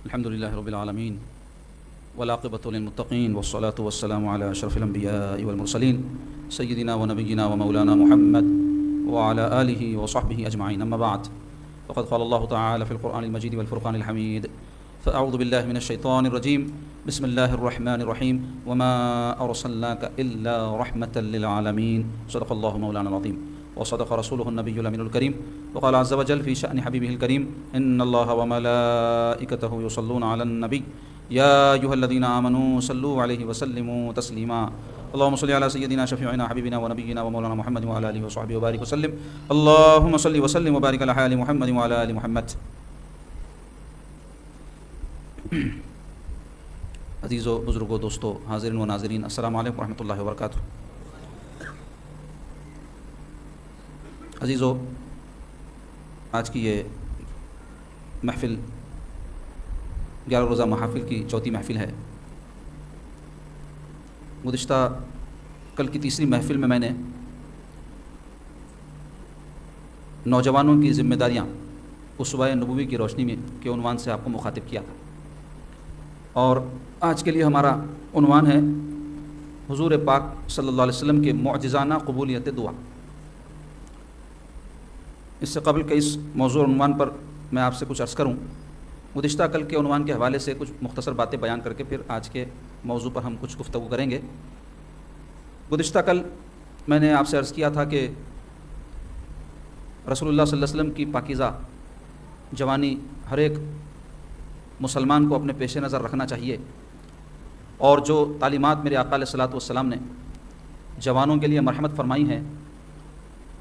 الحمد لله رب العالمين والعاقبة للمتقين والصلاة والسلام على أشرف الأنبياء والمرسلين سيدنا ونبينا ومولانا محمد وعلى آله وصحبه أجمعين. أما بعد، فقد قال الله تعالى في القرآن المجيد والفرقان الحميد: فأعوذ بالله من الشيطان الرجيم، بسم الله الرحمن الرحيم، وما أرسلناك إلا رحمة للعالمين. صدق الله مولانا العظيم وصدق رسوله النبي الأمين الكريم. وقال عز وجل في شأن حبيبه الكريم: إن الله وملائكته يصلون على النبي يا أيها الذين آمنوا صلوا عليه وسلموا تسليما. اللهم صل على سيدنا شفيعنا حبيبنا ونبينا ومولانا محمد وعلى آله وصحبه وبارك وسلم. اللهم صل وسلم وبارك على آل محمد وعلى آل محمد. عزیزو، بزرگو، دوستو، حاضرین و ناظرین، السلام علیکم ورحمۃ اللہ وبرکاتہ. عزیزو، آج کی یہ محفل 11 روزہ محافل کی چوتھی محفل ہے. گزشتہ کل کی تیسری محفل میں نے نوجوانوں کی ذمہ داریاں اسوہ نبوی کی روشنی میں کے عنوان سے آپ کو مخاطب کیا تھا، اور آج کے لیے ہمارا عنوان ہے حضور پاک صلی اللہ علیہ وسلم کے معجزانہ قبولیت دعا. اس سے قبل کہ اس موضوع عنوان پر میں آپ سے کچھ عرض کروں، گزشتہ کل کے عنوان کے حوالے سے کچھ مختصر باتیں بیان کر کے پھر آج کے موضوع پر ہم کچھ گفتگو کریں گے. گزشتہ کل میں نے آپ سے عرض کیا تھا کہ رسول اللہ صلی اللہ علیہ وسلم کی پاکیزہ جوانی ہر ایک مسلمان کو اپنے پیش نظر رکھنا چاہیے، اور جو تعلیمات میرے آقا علیہ الصلوۃ والسلام نے جوانوں کے لیے مرحمت فرمائی ہیں،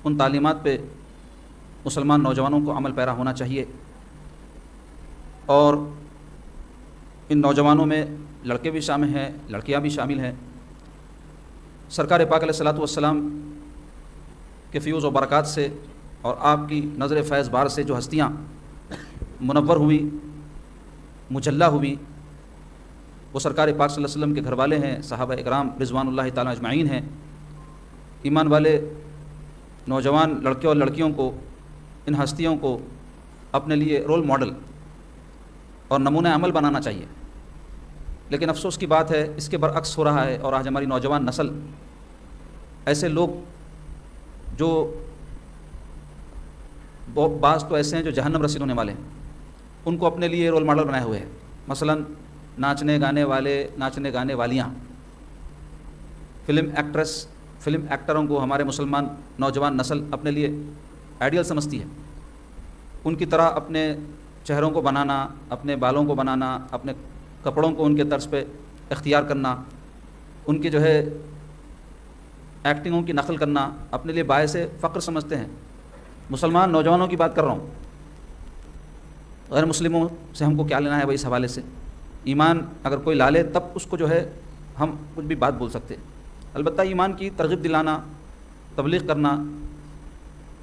ان تعلیمات پہ مسلمان نوجوانوں کو عمل پیرا ہونا چاہیے. اور ان نوجوانوں میں لڑکے بھی شامل ہیں، لڑکیاں بھی شامل ہیں. سرکار پاک علیہ الصلوۃ والسلام کے فیوز و برکات سے اور آپ کی نظر فیض بار سے جو ہستیاں منور ہوئی، مجلہ ہوئی، وہ سرکار پاک صلی اللہ علیہ وسلم کے گھر والے ہیں، صحابہ اکرام رضوان اللہ تعالیٰ اجمعین ہیں. ایمان والے نوجوان لڑکے اور لڑکیوں کو، ان ہستیوں کو اپنے لیے رول ماڈل اور نمونہ عمل بنانا چاہیے. لیکن افسوس کی بات ہے، اس کے برعکس ہو رہا ہے، اور آج ہماری نوجوان نسل ایسے لوگ جو بعض تو ایسے ہیں جو جہنم رسید ہونے والے ہیں، ان کو اپنے لیے رول ماڈل بنائے ہوئے ہیں. مثلا ناچنے گانے والے، ناچنے گانے والیاں، فلم ایکٹریس، فلم ایکٹروں کو ہمارے مسلمان نوجوان نسل اپنے لیے آئیڈیل سمجھتی ہے. ان کی طرح اپنے چہروں کو بنانا، اپنے بالوں کو بنانا، اپنے کپڑوں کو ان کے طرز پہ اختیار کرنا، ان کے جو ہے ایکٹنگوں کی نقل کرنا اپنے لیے باعث فخر سمجھتے ہیں. مسلمان نوجوانوں کی بات کر رہا ہوں، غیر مسلموں سے ہم کو کیا لینا ہے بھائی؟ اس حوالے سے ایمان اگر کوئی لا لے تب اس کو جو ہے ہم کچھ بھی بات بول سکتے ہیں. البتہ ایمان کی ترغیب دلانا، تبلیغ کرنا،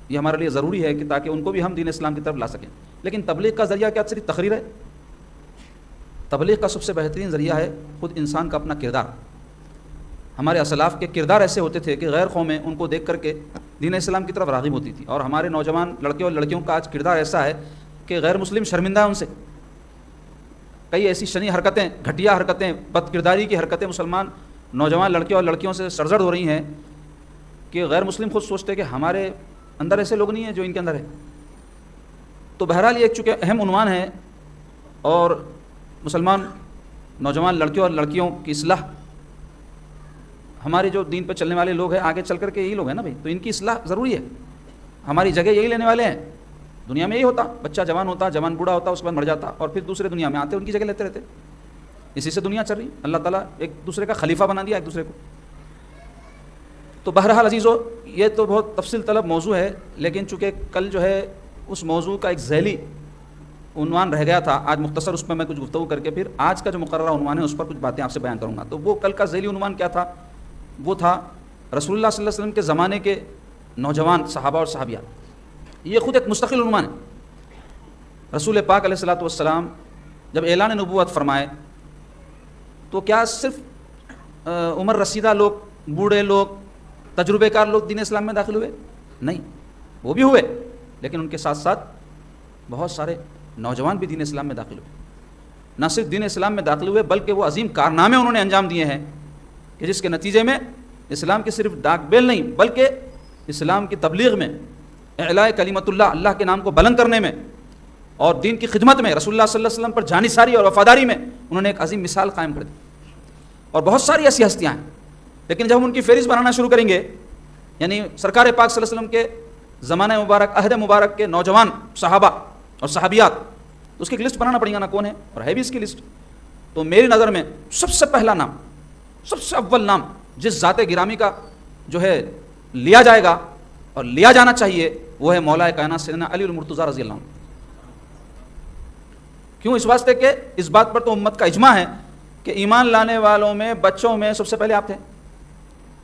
یہ ہمارے لیے ضروری ہے کہ تاکہ ان کو بھی ہم دین اسلام کی طرف لا سکیں. لیکن تبلیغ کا ذریعہ کیا صرف تقریر ہے؟ تبلیغ کا سب سے بہترین ذریعہ ہے خود انسان کا اپنا کردار. ہمارے اسلاف کے کردار ایسے ہوتے تھے کہ غیر قومیں ان کو دیکھ کر کے دین اسلام کی طرف راغب ہوتی تھی، اور ہمارے نوجوان لڑکے اور لڑکیوں کا آج کردار ایسا ہے کہ غیر مسلم شرمندہ ہیں ان سے. کئی ایسی شنی حرکتیں، گھٹیا حرکتیں، بد کرداری کی حرکتیں مسلمان نوجوان لڑکے اور لڑکیوں سے سرزد ہو رہی ہیں کہ غیر مسلم خود سوچتے کہ ہمارے اندر ایسے لوگ نہیں ہیں جو ان کے اندر ہے. تو بہرحال یہ ایک چونکہ اہم عنوان ہے، اور مسلمان نوجوان لڑکے اور لڑکیوں کی اصلاح، ہمارے جو دین پہ چلنے والے لوگ ہیں آگے چل کر کے یہی لوگ ہیں نا بھائی، تو ان کی اصلاح ضروری ہے. ہماری جگہ یہی لینے والے ہیں. دنیا میں یہی ہوتا، بچہ جوان ہوتا، جوان بوڑھا ہوتا، اس کے بعد مر جاتا، اور پھر دوسرے دنیا میں آتے ان کی جگہ لیتے رہتے. اسی سے دنیا چل رہی. اللہ تعالیٰ ایک دوسرے کا خلیفہ بنا دیا ایک دوسرے کو. تو بہرحال عزیزو، یہ تو بہت تفصیل طلب موضوع ہے، لیکن چونکہ کل جو ہے اس موضوع کا ایک ذیلی عنوان رہ گیا تھا، آج مختصر اس پہ میں کچھ گفتگو کر کے پھر آج کا جو مقررہ عنوان ہے اس پر کچھ باتیں آپ سے بیان کروں گا. تو وہ کل کا ذیلی عنوان کیا تھا؟ وہ تھا رسول اللہ صلی اللہ علیہ وسلم کے زمانے کے نوجوان صحابہ اور صحابیات. یہ خود ایک مستقل عنوان ہے. رسول پاک علیہ الصلوۃ والسلام جب اعلان نبوت فرمائے تو کیا صرف عمر رسیدہ لوگ، بوڑھے لوگ، تجربے کار لوگ دین اسلام میں داخل ہوئے؟ نہیں، وہ بھی ہوئے، لیکن ان کے ساتھ ساتھ بہت سارے نوجوان بھی دین اسلام میں داخل ہوئے. نہ صرف دین اسلام میں داخل ہوئے بلکہ وہ عظیم کارنامے انہوں نے انجام دیے ہیں کہ جس کے نتیجے میں اسلام کی صرف ڈاک بیل نہیں بلکہ اسلام کی تبلیغ میں، اعلاء کلمت اللہ، اللہ کے نام کو بلند کرنے میں اور دین کی خدمت میں، رسول اللہ صلی اللہ علیہ وسلم پر جانثاری اور وفاداری میں انہوں نے ایک عظیم مثال قائم کر دی. اور بہت ساری ایسی ہستیاں ہیں، لیکن جب ہم ان کی فہرست بنانا شروع کریں گے، یعنی سرکار پاک صلی اللہ علیہ وسلم کے زمانہ مبارک، عہد مبارک کے نوجوان صحابہ اور صحابیات، تو اس کی ایک لسٹ بنانا پڑے گا نا، کون ہے اور ہے بھی اس کی لسٹ. تو میری نظر میں سب سے پہلا نام، سب سے اول نام جس ذات گرامی کا جو ہے لیا جائے گا اور لیا جانا چاہیے وہ ہے مولا کائنات سیدنا علی المرتضیٰ رضی اللہ عنہ. کیوں؟ اس واسطے کہ اس بات پر تو امت کا اجماع ہے کہ ایمان لانے والوں میں بچوں میں سب سے پہلے آپ تھے.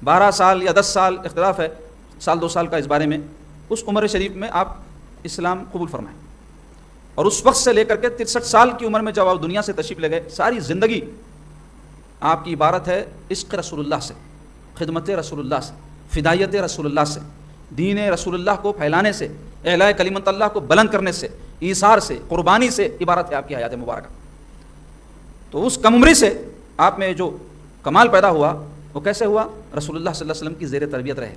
12 سال یا 10 سال اختلاف ہے، سال 2 سال کا اس بارے میں. اس عمر شریف میں آپ اسلام قبول فرمائیں اور اس وقت سے لے کر کے 63 سال کی عمر میں جب آپ دنیا سے تشریف لے گئے، ساری زندگی آپ کی عبارت ہے عشق رسول اللہ سے، خدمت رسول اللہ سے، فدائیت رسول اللہ سے، دین رسول اللہ کو پھیلانے سے، اعلاء کلمت اللہ کو بلند کرنے سے، ایثار سے، قربانی سے عبارت ہے آپ کی حیات مبارکہ. تو اس کم عمری سے آپ میں جو کمال پیدا ہوا وہ کیسے ہوا؟ رسول اللہ صلی اللہ علیہ وسلم کی زیر تربیت رہے،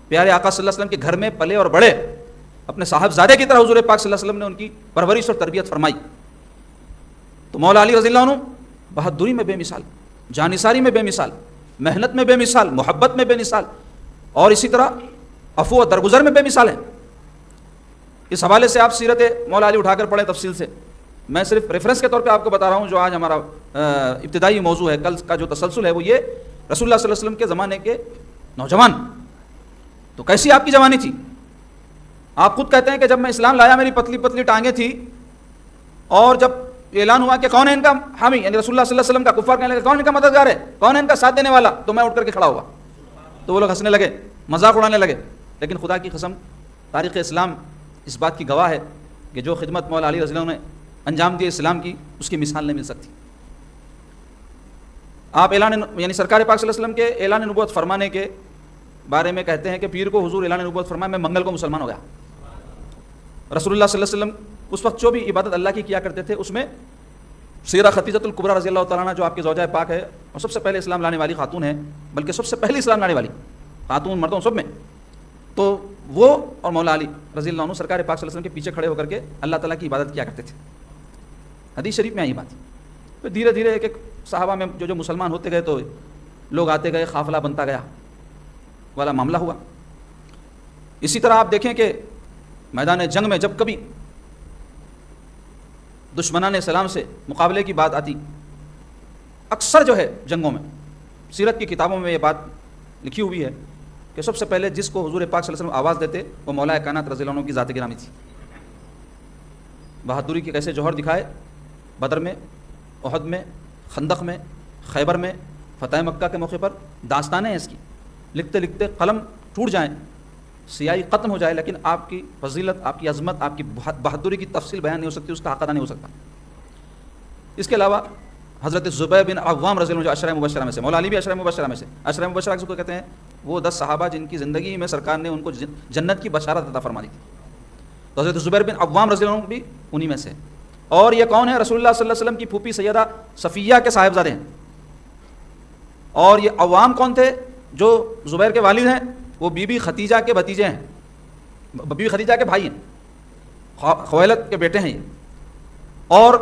پیارے آقا صلی اللہ علیہ وسلم کے گھر میں پلے اور بڑے، اپنے صاحبزادے کی طرح حضور پاک صلی اللہ علیہ وسلم نے ان کی پرورش اور تربیت فرمائی. تو مولا علی رضی اللہ عنہ بہادری میں بے مثال، جانثاری میں بے مثال، محنت میں بے مثال، محبت میں بے مثال، اور اسی طرح عفو و درگزر میں بے مثال ہیں. اس حوالے سے آپ سیرت مولا علی اٹھا کر پڑھیں تفصیل سے. میں صرف ریفرنس کے طور پہ آپ کو بتا رہا ہوں جو آج ہمارا ابتدائی موضوع ہے، کل کا جو تسلسل ہے وہ یہ رسول اللہ صلی اللہ علیہ وسلم کے زمانے کے نوجوان. تو کیسی آپ کی جوانی تھی؟ آپ خود کہتے ہیں کہ جب میں اسلام لایا میری پتلی پتلی ٹانگیں تھی، اور جب اعلان ہوا کہ کون ہے ان کا حامی، یعنی رسول اللہ صلی اللہ علیہ وسلم کا، کفار کہنے لگے کون ان کا مددگار ہے، کون ہے ان کا ساتھ دینے والا، تو میں اٹھ کر کے کھڑا ہوا. تو وہ لوگ ہنسنے لگے، مذاق اڑانے لگے. لیکن خدا کی قسم تاریخ اسلام اس بات کی گواہ ہے کہ جو خدمت مولا علی رضی اللہ عنہ نے انجام دی اسلام کی، اس کی مثال نہیں مل سکتی. آپ یعنی سرکار پاک صلی اللہ علیہ وسلم کے اعلان نبوت فرمانے کے بارے میں کہتے ہیں کہ پیر کو حضور اعلان نبوت فرمایا، میں منگل کو مسلمان ہو گیا. رسول اللہ صلی اللہ علیہ وسلم اس وقت جو بھی عبادت اللہ کی کیا کرتے تھے اس میں سیدہ خدیجۃ الکبریٰ رضی اللہ تعالیٰ عنہ جو آپ کی زوجہ پاک ہے اور سب سے پہلے اسلام لانے والی خاتون ہے، بلکہ سب سے پہلی اسلام لانے والی خاتون مردوں سب میں، تو وہ اور مولا علی رضی اللہ عنہ سرکار پاک صلی اللہ علیہ وسلم کے پیچھے کھڑے ہو کر کے اللہ تعالیٰ کی عبادت کیا کرتے تھے. حدیث شریف میں آئی بات. پھر دھیرے دھیرے ایک ایک صحابہ میں جو مسلمان ہوتے گئے تو لوگ آتے گئے، قافلہ بنتا گیا والا معاملہ ہوا. اسی طرح آپ دیکھیں کہ میدان جنگ میں جب کبھی دشمنان اسلام سے مقابلے کی بات آتی، اکثر جو ہے جنگوں میں، سیرت کی کتابوں میں یہ بات لکھی ہوئی ہے کہ سب سے پہلے جس کو حضور پاک صلی اللہ علیہ وسلم آواز دیتے وہ مولا کائنات رضی اللہ عنہ کی ذات گرامی تھی. بہادری کے کیسے جوہر دکھائے بدر میں، احد میں، خندق میں، خیبر میں، فتح مکہ کے موقع پر. داستانیں ہیں اس کی، لکھتے لکھتے قلم ٹوٹ جائیں، سیاہی ختم ہو جائے، لیکن آپ کی فضیلت، آپ کی عظمت، آپ کی بہادری کی تفصیل بیان نہیں ہو سکتی، اس کا حق ادا نہیں ہو سکتا. اس کے علاوہ حضرت زبیر بن عوام رضی اللہ عنہ جو عشرہ مبشرہ میں سے، مولا علی بھی عشرہ مبشرہ میں سے، عشرہ مبشرہ کس کو کہتے ہیں؟ وہ 10 صحابہ جن کی زندگی میں سرکار نے ان کو جنت کی بشارت عطا فرما دی تھی. تو حضرت زبیر بن عوام رضی اللہ عنہ بھی انہی میں سے. اور یہ کون ہے؟ رسول اللہ صلی اللہ علیہ وسلم کی پھوپھی سیدہ صفیہ کے صاحبزادے ہیں. اور یہ عوام کون تھے؟ جو زبیر کے والد ہیں وہ بی بی ختیجہ کے بھتیجے ہیں، بی بی ختیجہ کے بھائی ہیں، خویلد کے بیٹے ہیں یہ. اور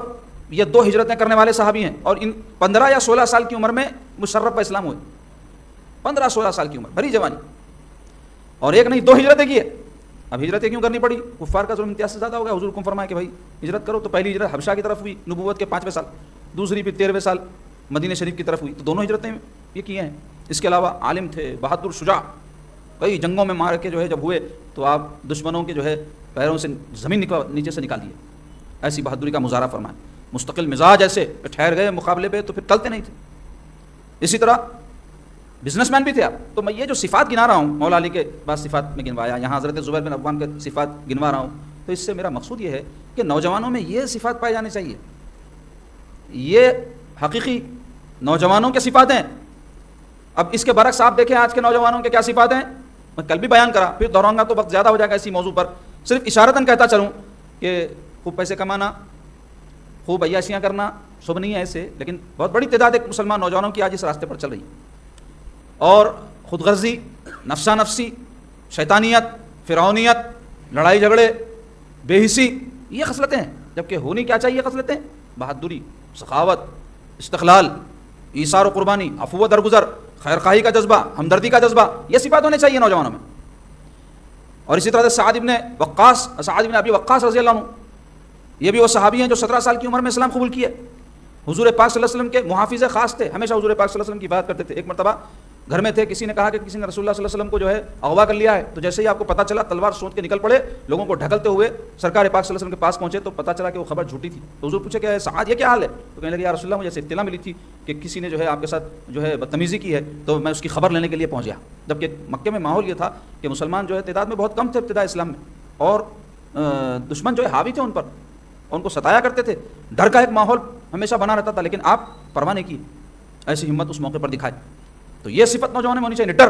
یہ 2 ہجرتیں کرنے والے صحابی ہیں، اور ان 15 یا 16 سال کی عمر میں مشرف اسلام ہوئے. 15-16 سال کی عمر، بھری جوانی. اور ایک نہیں 2 ہجرتیں کی ہے. اب ہجرتیں کیوں کرنی پڑی؟ کفار کا ظلم امتیاز سے زیادہ ہو گیا. حضور حکم فرمایا کہ بھائی ہجرت کرو. تو پہلی ہجرت حبشہ کی طرف ہوئی نبوت کے 5ویں سال، دوسری پھر 13ویں سال مدینہ شریف کی طرف ہوئی. تو دونوں ہجرتیں یہ کی ہیں. اس کے علاوہ عالم تھے، بہادر، شجاع، کئی جنگوں میں مار کے جو ہے جب ہوئے تو آپ دشمنوں کے جو ہے پیروں سے زمین نیچے سے نکال دیے. ایسی بہادری کا مظاہرہ فرمائیں. مستقل مزاج ایسے کہ ٹھہر گئے مقابلے پہ تو پھر ٹلتے نہیں تھے. اسی طرح بزنس مین بھی تھے آپ. تو میں یہ جو صفات گنا رہا ہوں، مولا علی کے بعض صفات میں گنوایا، یہاں حضرت زبیر بن عوام کے صفات گنوا رہا ہوں، تو اس سے میرا مقصود یہ ہے کہ نوجوانوں میں یہ صفات پائے جانے چاہیے. یہ حقیقی نوجوانوں کے صفات ہیں. اب اس کے برعکس آپ دیکھیں آج کے نوجوانوں کے کیا صفات ہیں. میں کل بھی بیان کرا، پھر دہراؤں گا تو وقت زیادہ ہو جائے گا اسی موضوع پر. صرف اشارتاً کہتا چلوں کہ خوب پیسے کمانا، خوب عیاشیاں کرنا شبھ نہیں ہے ایسے، لیکن بہت بڑی تعداد ایک مسلمان نوجوانوں کی آج اس راستے پر چل رہی ہے، اور خود غرضی، نفسا نفسی، شیطانیت، فرعونیت، لڑائی جھگڑے، بے حسی، یہ خصلتیں ہیں، جبکہ ہونی کیا چاہیے خصلتیں؟ بہادری، سخاوت، استقلال، ایثار و قربانی، عفو و درگزر، خیر خواہی کا جذبہ، ہمدردی کا جذبہ، یہ صفات ہونے چاہیے نوجوانوں میں۔ اور اسی طرح سے سعد بن ابی وقاص رضی اللہ عنہ، یہ بھی وہ صحابی ہیں جو 17 سال کی عمر میں اسلام قبول کیے، حضور پاک صلی اللہ علیہ وسلم کے محافظ خاص تھے، ہمیشہ حضور پاک صلی اللہ علیہ وسلم کی بات کرتے تھے۔ ایک مرتبہ گھر میں تھے، کسی نے کہا کہ کسی نے رسول اللہ صلی اللہ علیہ وسلم کو جو ہے اغوا کر لیا ہے، تو جیسے ہی آپ کو پتہ چلا تلوار سونت کے نکل پڑے، لوگوں کو ڈھکلتے ہوئے سرکار پاک صلی اللہ علیہ وسلم کے پاس پہنچے، تو پتہ چلا کہ وہ خبر جھوٹی تھی۔ تو حضور پوچھے کہ سعد یہ کیا حال ہے؟ تو کہنے لگے یا رسول اللہ مجھے اطلاع ملی تھی کہ کسی نے جو ہے آپ کے ساتھ جو ہے بدتمیزی کی ہے، تو میں اس کی خبر لینے کے لیے پہنچ گیا۔ جبکہ مکے میں ماحول یہ تھا کہ مسلمان جو ہے تعداد میں بہت کم تھے ابتدا اسلام میں، اور دشمن جو ہے حاوی تھے ان پر، ان کو ستایا کرتے تھے، ڈر کا ایک ماحول ہمیشہ بنا رہتا تھا، لیکن آپ پرواہ نہیں کی، ایسی ہمت اس موقع پر دکھائی۔ تو یہ صفت نوجوانوں میں ہونی چاہیے، ڈر۔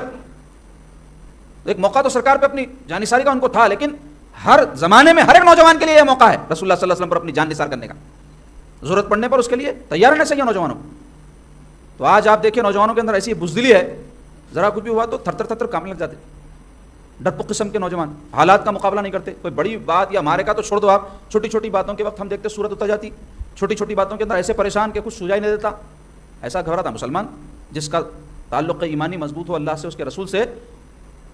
ایک موقع تو سرکار پہ اپنی جان نثاری کا ان کو تھا، لیکن ہر زمانے میں ہر ایک نوجوان کے لیے یہ موقع ہے رسول اللہ صلی اللہ علیہ وسلم پر اپنی جان نثار کرنے کا، ضرورت پڑنے پر اس کے لیے تیار رہنا چاہیے نوجوانوں کو۔ تو آج آپ دیکھیں نوجوانوں کے اندر ایسی بزدلی ہے، ذرا کچھ بھی ہوا تو تھر تھر کامنے لگ جاتے، ڈرپوک قسم کے نوجوان، حالات کا مقابلہ نہیں کرتے، کوئی بڑی بات یا مارے کا تو چھوڑ دو آپ، چھوٹی چھوٹی باتوں کے وقت ہم دیکھتے صورت اتر جاتی، چھوٹی چھوٹی باتوں کے اندر ایسے پریشان کہ کچھ سجائی نہیں دیتا۔ ایسا گھبراتا مسلمان جس کا تعلق ایمانی مضبوط ہو اللہ سے، اس کے رسول سے،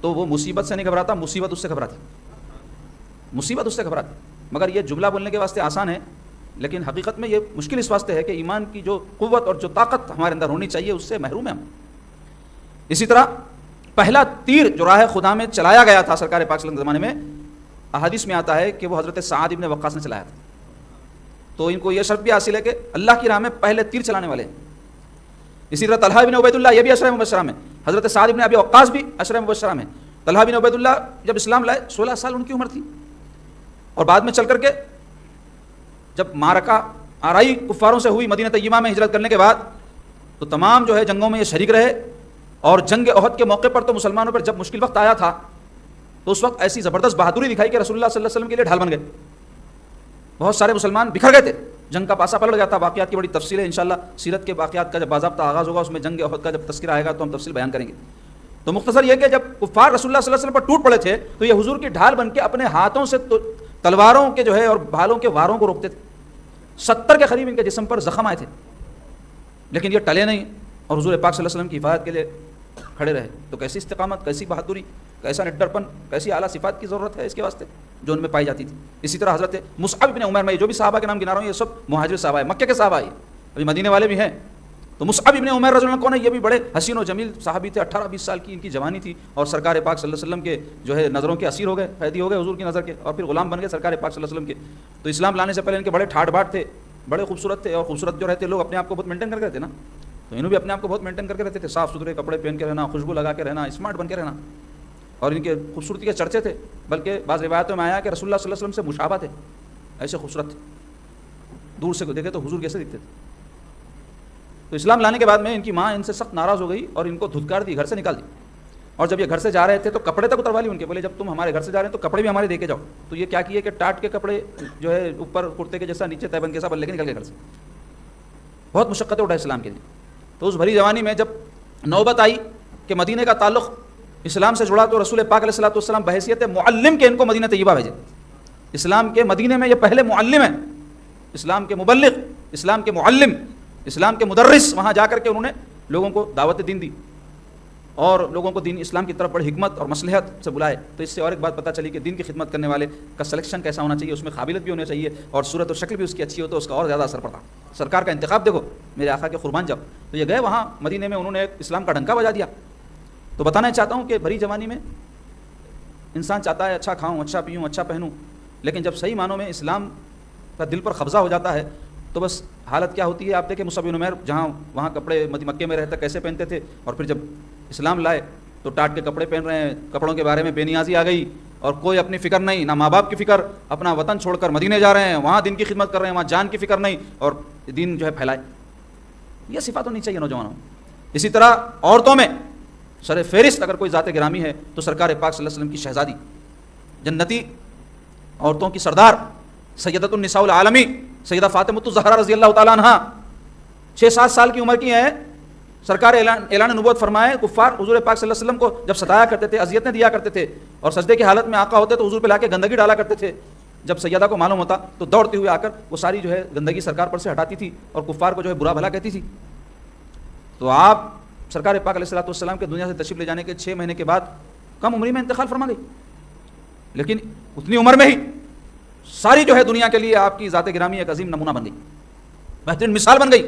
تو وہ مصیبت سے نہیں گھبراتا، مصیبت اس سے گھبراتی، مصیبت اس سے گھبراتی۔ مگر یہ جملہ بولنے کے واسطے آسان ہے، لیکن حقیقت میں یہ مشکل اس واسطے ہے کہ ایمان کی جو قوت اور جو طاقت ہمارے اندر ہونی چاہیے اس سے محروم ہے ہم۔ اسی طرح پہلا تیر جو راہ خدا میں چلایا گیا تھا سرکار پاک صلی اللہ علیہ وسلم کے زمانے میں، احادیث میں آتا ہے کہ وہ حضرت سعد بن وقاص نے چلایا تھا۔ تو ان کو یہ شرط بھی حاصل ہے کہ اللہ کی راہ میں پہلے تیر چلانے والے ہیں۔ اسی طرح طلحہ بن عبید اللہ، یہ بھی عشرہ مبشرہ میں، حضرت سعد بن ابی وقاص بھی عشرہ مبشرہ میں۔ طلحہ بن عبید اللہ جب اسلام لائے 16 سال ان کی عمر تھی، اور بعد میں چل کر کے جب معرکہ آرائی کفاروں سے ہوئی مدینہ طیبہ میں ہجرت کرنے کے بعد، تو تمام جو ہے جنگوں میں یہ شریک رہے، اور جنگ احد کے موقع پر تو مسلمانوں پر جب مشکل وقت آیا تھا تو اس وقت ایسی زبردست بہادری دکھائی کہ رسول اللہ صلی اللہ علیہ وسلم کے لیے ڈھال بن گئے۔ بہت سارے مسلمان بکھر گئے تھے، جنگ کا پاسا پلٹ گیا تھا۔ واقعات کی بڑی تفصیل ہے، انشاءاللہ سیرت کے واقعات کا جب باضابطہ آغاز ہوگا اس میں جنگ احد کا جب تذکرہ آئے گا تو ہم تفصیل بیان کریں گے۔ تو مختصر یہ کہ جب کفار رسول اللہ صلی اللہ علیہ وسلم پر ٹوٹ پڑے تھے تو یہ حضور کی ڈھال بن کے اپنے ہاتھوں سے تلواروں کے جو ہے اور بھالوں کے واروں کو روکتے تھے۔ 70 کے قریب ان کے جسم پر زخم آئے تھے، لیکن یہ ٹلے نہیں اور حضور پاک صلی اللہ علیہ وسلم کی حفاظت کے لیے کھڑے رہے۔ تو کیسی استقامت، کیسی بہادری، کیسا نڈرپن، کیسی اعلیٰ صفات کی ضرورت ہے اس کے واسطے جو ان میں پائی جاتی تھی۔ اسی طرح حضرت مصعب بن عمیر، میں جو بھی صحابہ کے نام گنا رہا ہوں یہ سب مہاجر صحابہ ہیں، مکے کے صحابہ ہیں، ابھی مدینے والے بھی ہیں۔ تو مصعب بن عمیر رضی اللہ عنہ کون ہے؟ یہ بھی بڑے حسین و جمیل صحابی تھے، 18-20 سال کی ان کی جوانی تھی، اور سرکار پاک صلی اللہ علیہ وسلم کے جو ہے نظروں کے اسیر ہو گئے، قیدی ہو گئے حضور کی نظر کے، اور پھر غلام بن گئے سرکار پاک صلی اللہ علیہ وسلم کے۔ تو اسلام لانے سے پہلے ان کے بڑے ٹھاٹ باٹ تھے، بڑے خوبصورت تھے، اور خوبصورت جو رہتے لوگ اپنے آپ کو بہت مینٹین کر کے رہتے نا، تو انہوں بھی اپنے آپ کو بہت مینٹین کر کے رہتے تھے، صاف ستھرے کپڑے پہن کے رہنا، خوشبو لگا کے رہنا، اسمارٹ بن کے رہنا، اور ان کے خوبصورتی کے چرچے تھے، بلکہ بعض روایتوں میں آیا کہ رسول اللہ صلی اللہ علیہ وسلم سے مشابہ تھے، ایسے خوبصورت تھے، دور سے دیکھے تو حضور کیسے دکھتے تھے۔ تو اسلام لانے کے بعد میں ان کی ماں ان سے سخت ناراض ہو گئی اور ان کو دھتکار دی، گھر سے نکال دی، اور جب یہ گھر سے جا رہے تھے تو کپڑے تک اتروا لی ان کے، بولے جب تم ہمارے گھر سے جا رہے ہیں تو کپڑے بھی ہمارے دے کے جاؤ۔ تو یہ کیا کیے کہ ٹاٹ کے کپڑے جو ہے اوپر کرتے کے جیسا، نیچے تیبند کے ساتھ لے کے نکل گئے گھر سے۔ بہت مشقتیں اٹھا اسلام کے لیے۔ تو اس بھری جوانی میں جب نوبت آئی کہ مدینے کا تعلق اسلام سے جڑا تو رسول پاک علیہ الصلوۃ والسلام بحیثیت معلم کے ان کو مدینہ طیبہ بھیجے۔ اسلام کے مدینے میں یہ پہلے معلم ہیں، اسلام کے مبلغ، اسلام کے معلم، اسلام کے مدرس، وہاں جا کر کے انہوں نے لوگوں کو دعوت دین دی اور لوگوں کو دین اسلام کی طرف بڑی حکمت اور مصلحت سے بلائے۔ تو اس سے اور ایک بات پتہ چلی کہ دین کی خدمت کرنے والے کا سلیکشن کیسا ہونا چاہیے، اس میں قابلیت بھی ہونی چاہیے، اور صورت و شکل بھی اس کی اچھی ہو تو اس کا اور زیادہ اثر پڑتا۔ سرکار کا انتخاب دیکھو، میرے آقا کے قربان جب تو یہ گئے وہاں مدینے میں، انہوں نے اسلام کا ڈنکا بجا دیا۔ تو بتانا چاہتا ہوں کہ بھری جوانی میں انسان چاہتا ہے اچھا کھاؤں، اچھا پیوں، اچھا پہنوں، لیکن جب صحیح معنوں میں اسلام کا دل پر قبضہ ہو جاتا ہے تو بس حالت کیا ہوتی ہے۔ آپ دیکھیں مصعب بن عمیر جہاں وہاں کپڑے مکے میں رہتے کیسے پہنتے تھے، اور پھر جب اسلام لائے تو ٹاٹ کے کپڑے پہن رہے ہیں، کپڑوں کے بارے میں بے نیازی آ گئی، اور کوئی اپنی فکر نہیں، نہ ماں باپ کی فکر، اپنا وطن چھوڑ کر مدینے جا رہے ہیں، وہاں دین کی خدمت کر رہے ہیں، وہاں جان کی فکر نہیں، اور دین جو ہے پھیلائے۔ یہ صفات ہونی چاہیے نوجوانوں میں۔ اسی طرح عورتوں میں سر فہرست اگر کوئی ذات گرامی ہے تو سرکار پاک صلی اللہ علیہ وسلم کی شہزادی، جنتی عورتوں کی سردار سیدۃ النساء العالمی سیدہ فاطمۃ الزہرا رضی اللہ تعالیٰ عنہ 6-7 سال کی عمر کی ہیں. سرکار اعلان نبوت فرمائے. کفار حضور پاک صلی اللہ علیہ وسلم کو جب ستایا کرتے تھے، اذیتیں دیا کرتے تھے، اور سجدے کی حالت میں آقا ہوتے تو حضور پہ لا کے گندگی ڈالا کرتے تھے. جب سیدہ کو معلوم ہوتا تو دوڑتے ہوئے آ کر وہ ساری جو ہے گندگی سرکار پر سے ہٹاتی تھی اور کفار کو جو ہے برا بھلا کہتی تھی. تو آپ سرکار پاک علیہ الصلوۃ والسلام کے دنیا سے تشریف لے جانے کے 6 مہینے کے بعد کم عمری میں انتقال فرما گئی، لیکن اتنی عمر میں ہی ساری جو ہے دنیا کے لیے آپ کی ذات گرامی ایک عظیم نمونہ بن گئی، بہترین مثال بن گئی.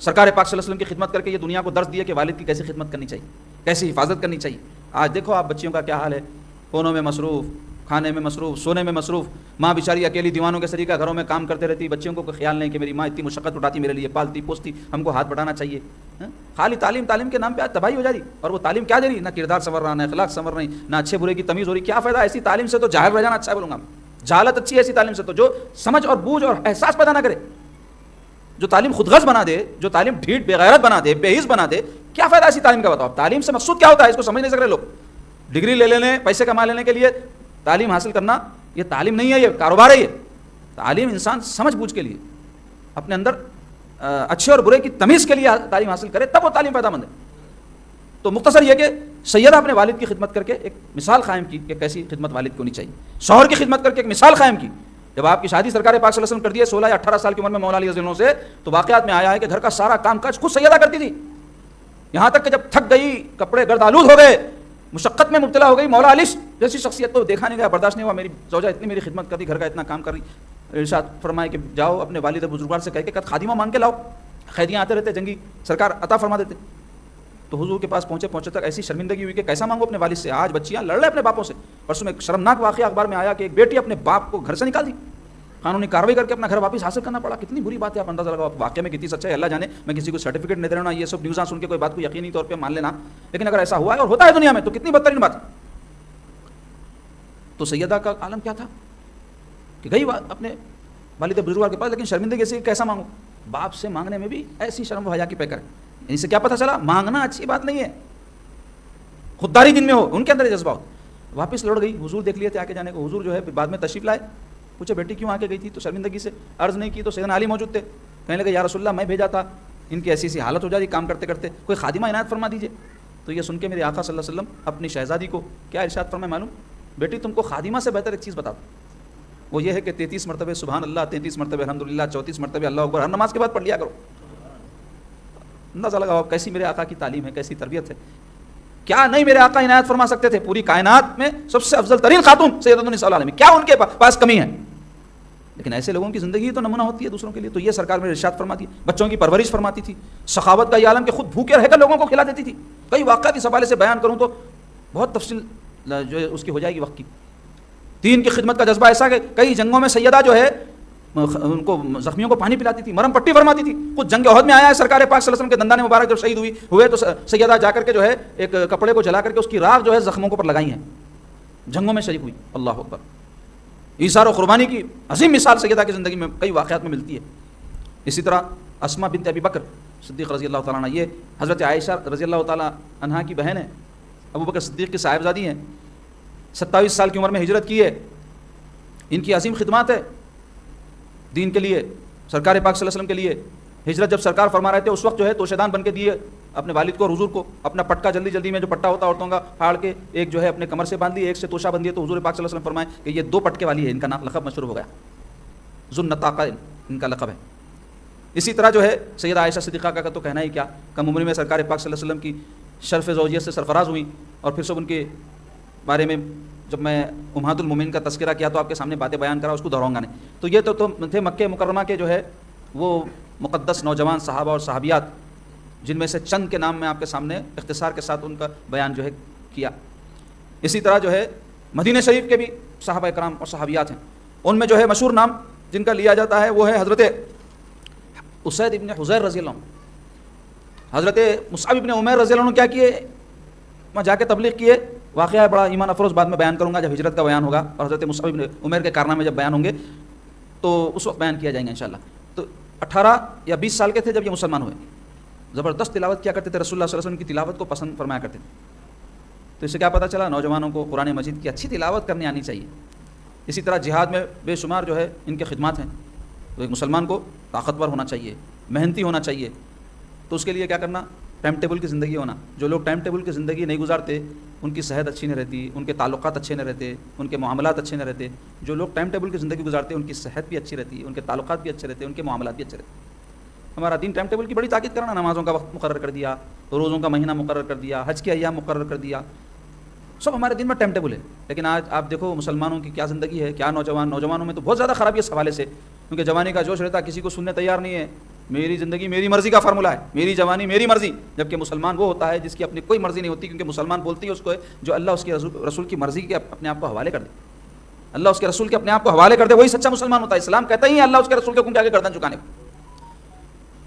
سرکار پاک صلی اللہ علیہ وسلم کی خدمت کر کے یہ دنیا کو درس دیا کہ والد کی کیسی خدمت کرنی چاہیے، کیسی حفاظت کرنی چاہیے. آج دیکھو آپ بچیوں کا کیا حال ہے، فونوں میں مصروف، کھانے میں مصروف، سونے میں مصروف. ماں بیچاری اکیلی دیوانوں کے طریقہ گھروں میں کام کرتے رہتی، بچیوں کو کوئی خیال نہیں کہ میری ماں اتنی مشقت اٹھاتی میرے لیے، پالتی پوستی، ہم کو ہاتھ بٹانا چاہیے. خالی تعلیم کے نام پہ آج تباہی ہو جا رہی. اور وہ تعلیم کیا دے رہی؟ نہ کردار سنور رہا، نہ اخلاق سنور رہی، نہ اچھے برے کی تمیز ہو رہی. کیا فائدہ ایسی تعلیم سے؟ تو جاہل رہ جانا اچھا ہے بولوں گا. جہالت اچھی ہے ایسی تعلیم سے تو جو سمجھ اور بوجھ اور احساس پیدا نہ کرے، جو تعلیم خودغرض بنا دے، جو تعلیم ڈھیٹ بے غیرت بنا دے، بے حس بنا دے. کیا فائدہ ایسی تعلیم کا؟ بتاؤ. تعلیم سے مقصود کیا ہوتا ہے اس کو سمجھ نہیں سک رہے لوگ. ڈگری لے لینے، پیسے کما لینے کے لیے تعلیم حاصل کرنا یہ تعلیم نہیں ہے، یہ کاروبار ہے. یہ تعلیم انسان سمجھ بوجھ کے لیے، اپنے اندر اچھے اور برے کی تمیز کے لیے تعلیم حاصل کرے، تب وہ تعلیم فائدہ مند ہے. تو مختصر یہ کہ سیدہ اپنے والد کی خدمت کر کے ایک مثال قائم کی کہ کیسی خدمت والد کی ہونی چاہیے. شوہر کی خدمت کر کے ایک مثال قائم کی. جب آپ کی شادی سرکار پاک صلی اللہ علیہ وسلم کر دی ہے 16 یا 18 سال کی عمر میں مولا علی رضی اللہ عنہ سے، تو واقعات میں آیا ہے کہ گھر کا سارا کام کاج خود سیدہ کرتی تھی. یہاں تک کہ جب تھک گئی، کپڑے گرد آلود ہو گئے، مشقت میں مبتلا ہو گئی، مولا علی جیسی شخصیت کو دیکھا نہیں گیا، برداشت نہیں ہوا، میری زوجہ اتنی میری خدمت کرتی، گھر کا اتنا کام کر رہی. ارشاد فرمائے کہ جاؤ اپنے والد بزرگوار سے کہہ کے خادمہ مانگ کے لاؤ. قیدیاں آتے رہتے جنگی، سرکار عطا فرما دیتے. تو حضور کے پاس پہنچے تک ایسی شرمندگی ہوئی کہ کیسا مانگو اپنے والد سے. آج بچیاں لڑ رہے اپنے باپوں سے. پرسوں میں ایک شرمناک واقعہ اخبار میں آیا کہ ایک بیٹی اپنے باپ کو گھر سے نکال دی، قانونی کارروائی کر کے اپنا گھر واپس حاصل کرنا پڑا. کتنی بری بات ہے، آپ اندازہ لگاؤ. واقعے میں کتنی سچائی اللہ جانے. میں کسی کو سرٹیفکیٹ نہیں دے رہا ہوں، یہ سب نیوزاں سن کے کوئی بات کو یقینی طور پہ مان لینا، لیکن اگر ایسا ہوا ہے اور ہوتا ہے دنیا میں تو کتنی بدترین بات ہے. تو سیدہ کا عالم کیا تھا کہ گئی اپنے والد بزرگوار کے پاس، لیکن شرمندگی سے کیسا مانگو. باپ سے مانگنے میں بھی ایسی شرم و حیا کی پیکر ہے. ان سے کیا پتہ چلا مانگنا اچھی بات نہیں ہے، خودداری دن میں ہو، ان کے اندر جذبہ ہو. واپس لوٹ گئی. حضور دیکھ لیے تھے آگے جانے کو. حضور جو ہے بعد میں تشریف لائے، پوچھے بیٹی کیوں آ کے گئی تھی؟ تو شرمندگی سے عرض نہیں کی. تو سیدنا علی موجود تھے، کہنے لگے یا رسول اللہ میں بھیجا تھا، ان کی ایسی حالت ہو جاتی کام کرتے کرتے، کوئی خادمہ عنایت فرما دیجیے. تو یہ سن کے میرے آقا صلی اللہ علیہ وسلم اپنی شہزادی کو کیا ارشاد فرمائے معلوم؟ بیٹی تم کو خادمہ سے بہتر ایک چیز بتا دوں، وہ یہ ہے کہ 33 مرتبہ سبحان اللہ، 33 مرتبہ الحمدللہ، 34 مرتبہ اللہ اکبر ہر نماز کے بعد پڑھ لیا کرو. اندازہ لگاؤ کیسی میرے آقا کی تعلیم ہے، کیسی تربیت ہے. کیا نہیں میرے آقا عنایت فرما سکتے تھے؟ پوری کائنات میں سب سے افضل ترین خاتون سیدۃ النساء العالمین، کیا ان کے پاس کمی ہے؟ لیکن ایسے لوگوں کی زندگی تو نمونہ ہوتی ہے دوسروں کے لیے. تو یہ سرکار میں ارشاد فرماتی، بچوں کی پرورش فرماتی تھی، سخاوت کا یہ عالم کہ خود بھوکے رہ کر لوگوں کو کھلا دیتی تھی. کئی واقعات اس حوالے سے بیان کروں تو بہت تفصیل جو ہے اس کی ہو جائے گی وقت کی. دین کی خدمت کا جذبہ ایسا کہ کئی جنگوں میں سیدہ جو ہے ان کو زخمیوں کو پانی پلاتی تھی، مرہم پٹی فرماتی تھی. خود جنگ احد میں آیا ہے سرکار پاک صلی اللہ علیہ وسلم کے دندان مبارک جب شہید ہوئے تو سیدہ جا کر کے جو ہے ایک کپڑے کو جلا کر کے اس کی راکھ جو ہے زخموں کو پر لگائی ہیں، جنگوں میں شریک ہوئی. اللہ اکبر. ایثار و قربانی کی عظیم مثال سیدہ کی زندگی میں کئی واقعات میں ملتی ہے. اسی طرح اسماء بنت ابی بکر صدیق رضی اللہ تعالیٰ عنہ، یہ حضرت عائشہ رضی اللہ تعالیٰ عنہا کی بہن ہے، ابو بکر صدیق کی صاحبزادی ہیں. 27 سال کی عمر میں ہجرت کی ہے. ان کی عظیم خدمات ہے دین کے لیے، سرکار پاک صلی اللہ علیہ وسلم کے لیے. ہجرت جب سرکار فرما رہے تھے اس وقت جو ہے توشیدان بن کے دیے اپنے والد کو اور حضور کو. اپنا پٹکا جلدی جلدی میں جو پٹا ہوتا عورتوں کا پھاڑ کے ایک جو ہے اپنے کمر سے باندھ لی، ایک سے توشہ بندھی ہے. تو حضور پاک صلی اللہ علیہ وسلم فرمائے کہ یہ 2 پٹکے والی ہے، ان کا نام لقب مشہور ہو گیا، ذو النطاقہ ان کا لقب ہے. اسی طرح جو ہے سیدہ عائشہ صدیقہ کا تو کہنا ہی کیا، کم عمری میں سرکار پاک صلی اللہ علیہ وسلم کی شرف زوجیت سے سرفراز ہوئی. اور پھر سب ان کے بارے میں جب میں امہات المومنین کا تذکرہ کیا تو آپ کے سامنے باتیں بیان کرا، اس کو دہراؤں گا نہیں. تو یہ تو تھے مکہ مکرمہ کے جو ہے وہ مقدس نوجوان صحابہ اور صحابیات، جن میں سے چند کے نام میں آپ کے سامنے اختصار کے ساتھ ان کا بیان جو ہے کیا. اسی طرح جو ہے مدینہ شریف کے بھی صحابہ کرام اور صحابیات ہیں. ان میں جو ہے مشہور نام جن کا لیا جاتا ہے وہ ہے حضرت اسید ابن حضیر رضی اللہ عنہ. حضرت مصعب ابن عمیر رضی اللہ عنہ کیا کیے، وہاں جا کے تبلیغ کیے. واقعہ ہے بڑا ایمان افروز، بعد میں بیان کروں گا جب ہجرت کا بیان ہوگا اور حضرت مصعب ابن عمیر کے کارنامے جب بیان ہوں گے تو اس وقت بیان کیا جائیں گے انشاءاللہ. تو 18 یا 20 سال کے تھے جب یہ مسلمان ہوئے. زبردست تلاوت کیا کرتے تھے، رسول اللہ صلی اللہ علیہ وسلم کی تلاوت کو پسند فرمایا کرتے تھے. تو اس سے کیا پتہ چلا نوجوانوں کو قرآن مجید کی اچھی تلاوت کرنی آنی چاہیے. اسی طرح جہاد میں بے شمار جو ہے ان کے خدمات ہیں. تو ایک مسلمان کو طاقتور ہونا چاہیے, محنتی ہونا چاہیے. تو اس کے لیے کیا کرنا؟ ٹائم ٹیبل کی زندگی ہونا. جو لوگ ٹائم ٹیبل کی زندگی نہیں گزارتے ان کی صحت اچھی نہیں رہتی, ان کے تعلقات اچھے نہیں رہتے, ان کے معاملات اچھے نہیں رہتے. جو لوگ ٹائم ٹیبل کی زندگی گزارتے ہیں ان کی صحت بھی اچھی رہتی ہے, ان کے تعلقات بھی اچھے رہتے ہیں, ان کے معاملات بھی اچھے رہتے ہیں. ہمارا دین ٹائم ٹیبل کی بڑی تاکید کرنا, نمازوں کا وقت مقرر کر دیا, روزوں کا مہینہ مقرر کر دیا, حج کے ایام مقرر کر دیا, سب ہمارے دین میں ٹائم ٹیبل ہے. لیکن آج آپ دیکھو مسلمانوں کی کیا زندگی ہے, کیا نوجوانوں میں تو بہت زیادہ خرابی ہے اس حوالے سے, کیونکہ جوانی کا جوش رہتا ہے, کسی کو سننے تیار نہیں ہے. میری زندگی میری مرضی کا فارمولہ ہے, میری جوانی میری مرضی. جبکہ مسلمان وہ ہوتا ہے جس کی اپنی کوئی مرضی نہیں ہوتی, کیونکہ مسلمان بولتی ہے اس کو جو اللہ اس کے رسول کی مرضی کے اپنے آپ کو حوالے کر دے, اللہ اس کے رسول کے اپنے آپ کو حوالے کر دے, وہی سچا مسلمان ہوتا ہے. اسلام کہتا ہی ہے اللہ اس کے رسول کے حکم کے آگے گردن جھکانے کو.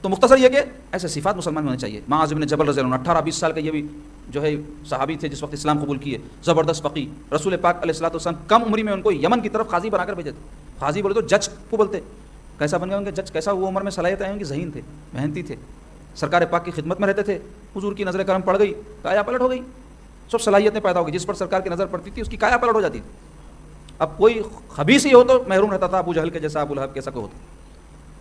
تو مختصر یہ کہ ایسے صفات مسلمان میں ہونے چاہیے. معاذ بن جبل رضی اللہ عنہ 18-20 سال کے یہ بھی جو ہے صحابی تھے جس وقت اسلام قبول کیے, زبردست فقیہ. رسول پاک علیہ الصلوۃ والسلام کم عمری میں ان کو یمن کی طرف قاضی بنا کر بھیجے تھے. قاضی بولے تو جج کو بولتے. کیسا بن گیا ان کے جج, کیسا وہ عمر میں صلاحیت آئی ان کی, ذہین تھے, محنتی تھے, سرکار پاک کی خدمت میں رہتے تھے. حضور کی نظر کرم پڑ گئی, کایا پلٹ ہو گئی, سب صلاحیتیں پیدا ہو گئی. جس پر سرکار کی نظر پڑتی تھی اس کی کایا پلٹ ہو جاتی تھی. اب کوئی خبیث ہی ہو تو محروم رہتا تھا, ابو جہل کے جیسا, ابو لہب کیسا کوئی ہوتا,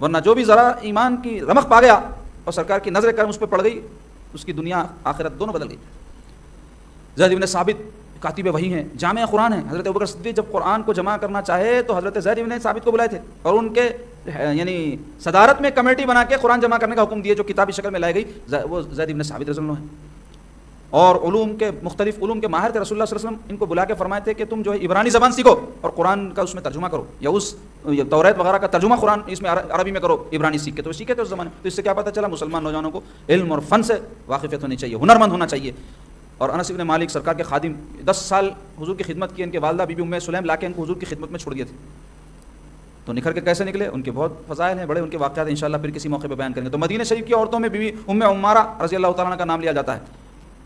ورنہ جو بھی ذرا ایمان کی رمق پا گیا اور سرکار کی نظر کرم اس پہ پڑ گئی, اس کی دنیا آخرت دونوں بدل گئی. زید بن ثابت کاتب وحی ہیں, جامع قرآن ہیں. حضرت ابوبکر صدیق جب قرآن کو جمع کرنا چاہے تو حضرت زید بن ثابت کو بلائے تھے اور ان کے یعنی صدارت میں کمیٹی بنا کے قرآن جمع کرنے کا حکم دیے, جو کتابی شکل میں لائی گئی. وہ زید بن ثابت رضی اللہ عنہ ہیں. اور علوم کے مختلف علوم کے ماہر تھے. رسول اللہ صلی اللہ علیہ وسلم ان کو بلا کے فرمائے تھے کہ تم جو ہے عبرانی زبان سیکھو اور قرآن کا اس میں ترجمہ کرو, یا اس توریت وغیرہ کا ترجمہ قرآن اس میں عربی میں کرو عبرانی سیکھ کے. تو سیکھے تھے اس زمانے. تو اس سے کیا پتہ چلا مسلمان نوجوانوں کو علم اور فن سے واقفیت ہونی چاہیے, ہنرمند ہونا چاہیے. اور انس بن مالک سرکار کے خادم 10 سال حضور کی خدمت کی. ان کے والدہ بی بی ام سلیم لا کے ان کو حضور کی خدمت میں چھوڑ دیے تھے. تو نکھر کے کیسے نکلے, ان کے بہت فضائل ہیں, بڑے ان کے واقعات انشاءاللہ پھر کسی موقع پہ بیان کریں گے. تو مدینہ شریف کی عورتوں میں بی بی ام عمارہ رضی اللہ تعالیٰ عنہ کا نام لیا جاتا ہے.